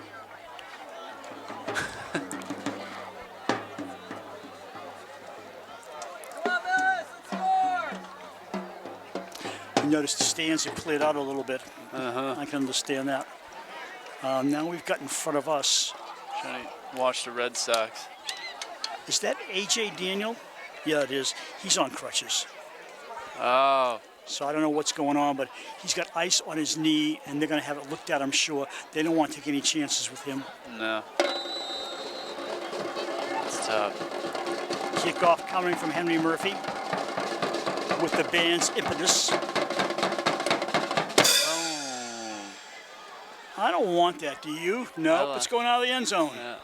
You notice the stands have cleared out a little bit. I can understand that. Now we've got in front of us. Trying to watch the Red Sox. Is that A.J. Daniel? Yeah, it is. He's on crutches. Oh. So I don't know what's going on, but he's got ice on his knee, and they're going to have it looked at, I'm sure. They don't want to take any chances with him. No. It's tough. Kickoff coming from Henry Murphy with the band's impetus. Oh. I don't want that, do you? No, it's going out of the end zone. Yeah.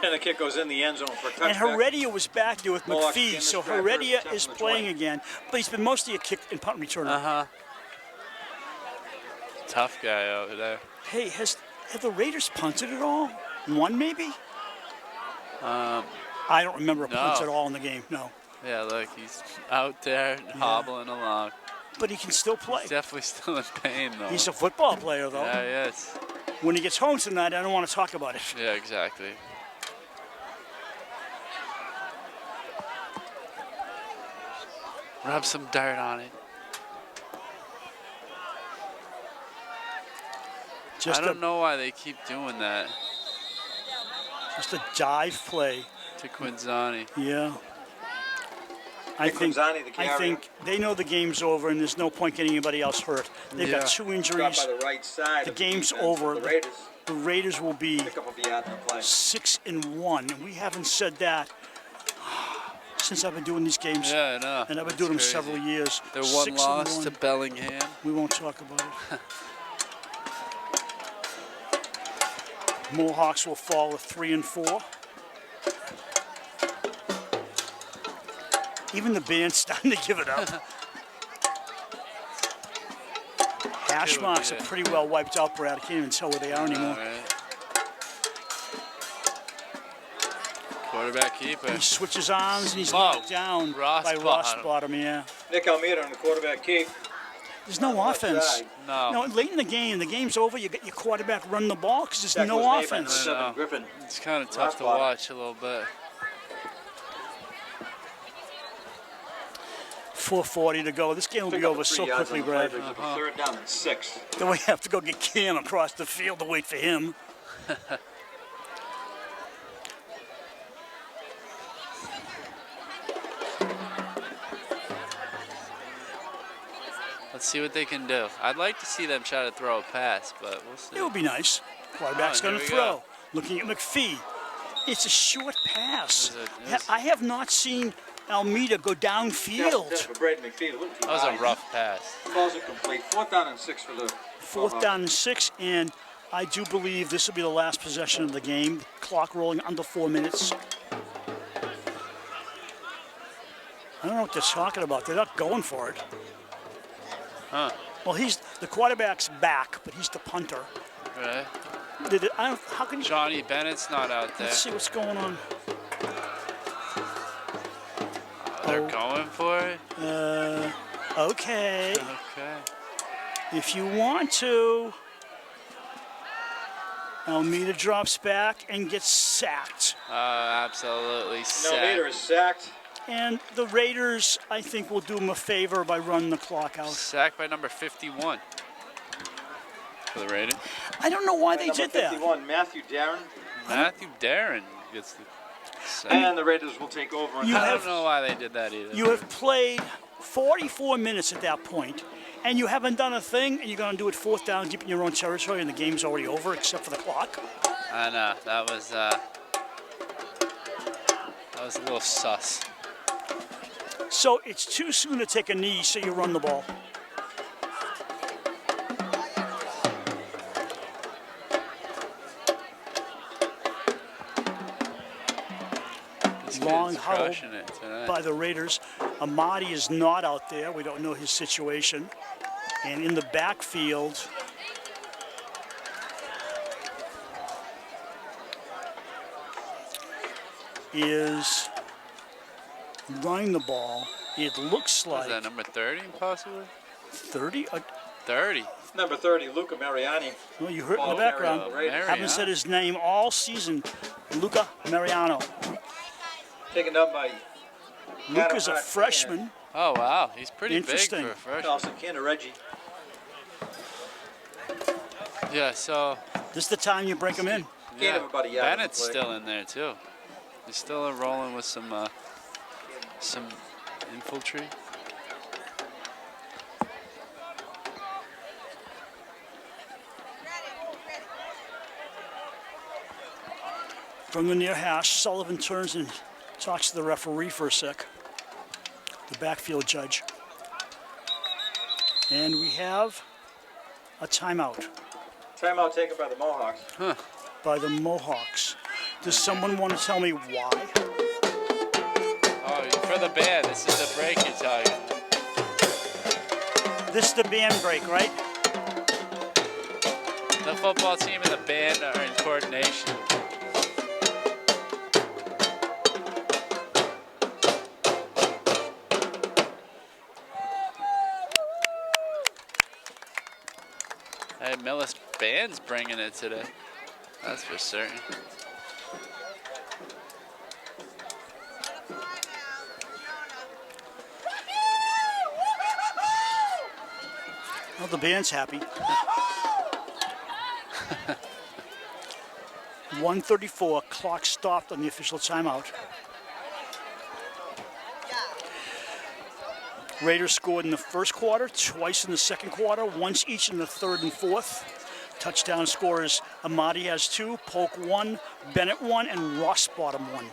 And the kick goes in the end zone for a touchback. And Heredia was back there with Mohawks McPhee, again so this drive Heredia for is 7 to playing 20. again, but he's been mostly a kick and punt returner. Tough guy over there. Hey, have the Raiders punted at all? One maybe? I don't remember a punt at all in the game, no. Yeah, look, he's out there hobbling along. But he can still play. He's definitely still in pain, though. He's a football player, though. Yeah, he is. When he gets home tonight, I don't want to talk about it. Yeah, exactly. Rub some dirt on it. I don't know why they keep doing that. Just a dive play. To Quinzani. Yeah. I think they know the game's over and there's no point getting anybody else hurt. They've got 2 injuries. By the right side the game's over. The Raiders will be pick up of the yard in the play. 6-1, and we haven't said that since I've been doing these games. Yeah, I know. And I've been doing them several years. They're 1 loss to Bellingham. We won't talk about it. Mohawks will fall to 3-4. Even the band's starting to give it up. Hash marks are pretty well wiped out, Brad. I can't even tell where they are anymore. Right. Quarterback keeper. He switches arms and he's knocked down by Ross Bottom, yeah. Nick Almeida on the quarterback keep. There's no offense. No. Late in the game's over, you get your quarterback running the ball because there's no offense. Griffin. It's kind of tough to watch a little bit. 4:40 to go. This game will be over so quickly, Brad. Third down and 6. Then we have to go get Cam across the field to wait for him. Let's see what they can do. I'd like to see them try to throw a pass, but we'll see. It would be nice. Quarterback's going to throw. Go. Looking at McPhee. It's a short pass. I have not seen Almeida go downfield. That was a rough pass. Balls are complete. 4th down and 6 for the 4th down and 6, and I do believe this will be the last possession of the game. Clock rolling under 4 minutes. I don't know what they're talking about. They're not going for it. Huh. Well, the quarterback's back, but he's the punter. Right. How can you? Johnny Bennett's not out there. Let's see what's going on. They're going for it? Okay. Okay. If you want to. Almeida drops back and gets sacked. Absolutely sacked. Almeida is sacked. And the Raiders, I think, will do him a favor by running the clock out. Sacked by number 51 for the Raiders. I don't know why they did that. 51, Matthew Darren. Matthew Darren gets the And the Raiders will take over. You I have- don't know why they did that either. You have played 44 minutes at that point, and you haven't done a thing, and you're going to do it fourth down deep in your own territory, and the game's already over except for the clock. I know, that was a little sus. So it's too soon to take a knee, so you run the ball. This Long kid's huddle crushing it tonight. by the Raiders. Amadi is not out there. We don't know his situation. And in the backfield, is running the ball. It looks What is like that, number 30 possibly? 30. 30. Number 30, Luca Mariani. Well, you heard in the Ball background. carrier of the Raiders. Haven't said his name all season. Luca Mariano. Taken up by Luca's a Adam freshman. Oh, wow. He's pretty big Interesting. for a freshman. Also, Ken Reggie. Yeah, so This is the time you break him in. Gain of about a yard on the Bennett's play. still in there, too. He's still rolling with some infantry. From the near hash, Sullivan turns and talks to the referee for a sec, the backfield judge. And we have a timeout Timeout taken by the Mohawks. by the Mohawks. Does someone want to tell me why? Oh, for the band. This is the break you're talking. This is the band break, right? The football team and the band are in coordination. Hey, Millis band's bringing it today. That's for certain. Well, the band's happy. 1:34, clock stopped on the official timeout. Raiders scored in the first quarter, twice in the second quarter, once each in the third and fourth. Touchdown scorers, Amadi has 2, Polk 1, Bennett 1, and Rossbottom 1.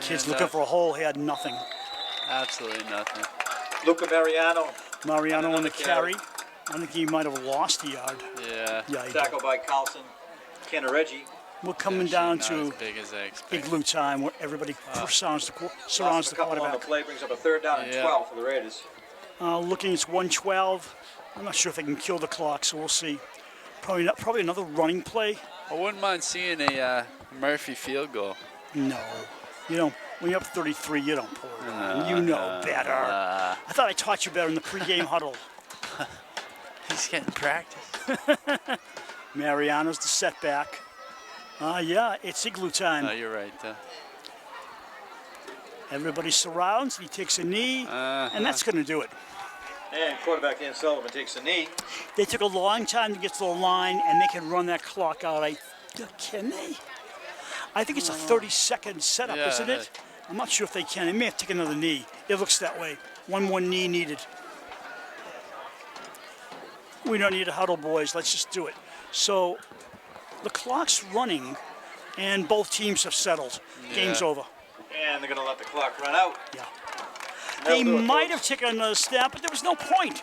Kids looking for a hole, he had nothing. Absolutely nothing. Luca Mariano. Mariano on the Another carry. carry. I think he might have lost a yard. Yeah. Yeah, he did. Tackle by Carlson. Ken Reggie. We're coming Actually down not to as big as I expected. igloo time where everybody surrounds the Lost a couple on the quarterback. play. Brings up a third down and Yeah. 12 for the Raiders. Looking, it's 1:12. I'm not sure if they can kill the clock, so we'll see. Probably not. Probably another running play. I wouldn't mind seeing a Murphy field goal. No, you don't. When you're up 33, you don't pull it on. You know better. I thought I taught you better in the pregame huddle. He's getting practice. Mariano's the setback. Yeah, it's igloo time. No, you're right, though. Everybody surrounds. He takes a knee, and that's going to do it. And quarterback Dan Sullivan takes a knee. They took a long time to get to the line, and they can run that clock out. Can they? I think it's a 30-second setup, Yeah, isn't it? I'm not sure if they can. They may have taken another knee. It looks that way. One more knee needed. We don't need a huddle, boys. Let's just do it. So the clock's running, and both teams have settled. Game's Yeah. over. And they're going to let the clock run out. Yeah. That'll They do it, might folks. have taken another step, but there was no point.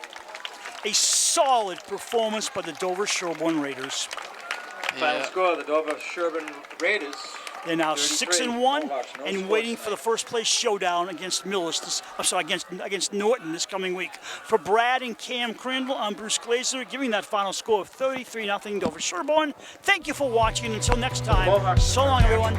A solid performance by the Dover-Sherborn Raiders. Final Yeah. score, the Dover-Sherborn Raiders. They're now 33. 6-1 Mohawks, no and scores waiting for tonight. the first place showdown against Millis. Against Norton this coming week. For Brad and Cam Crandall, I'm Bruce Glazer, giving that final score of 33-0 Dover-Sherborn. Thank you for watching. Until next time, Mohawks. so long, everyone.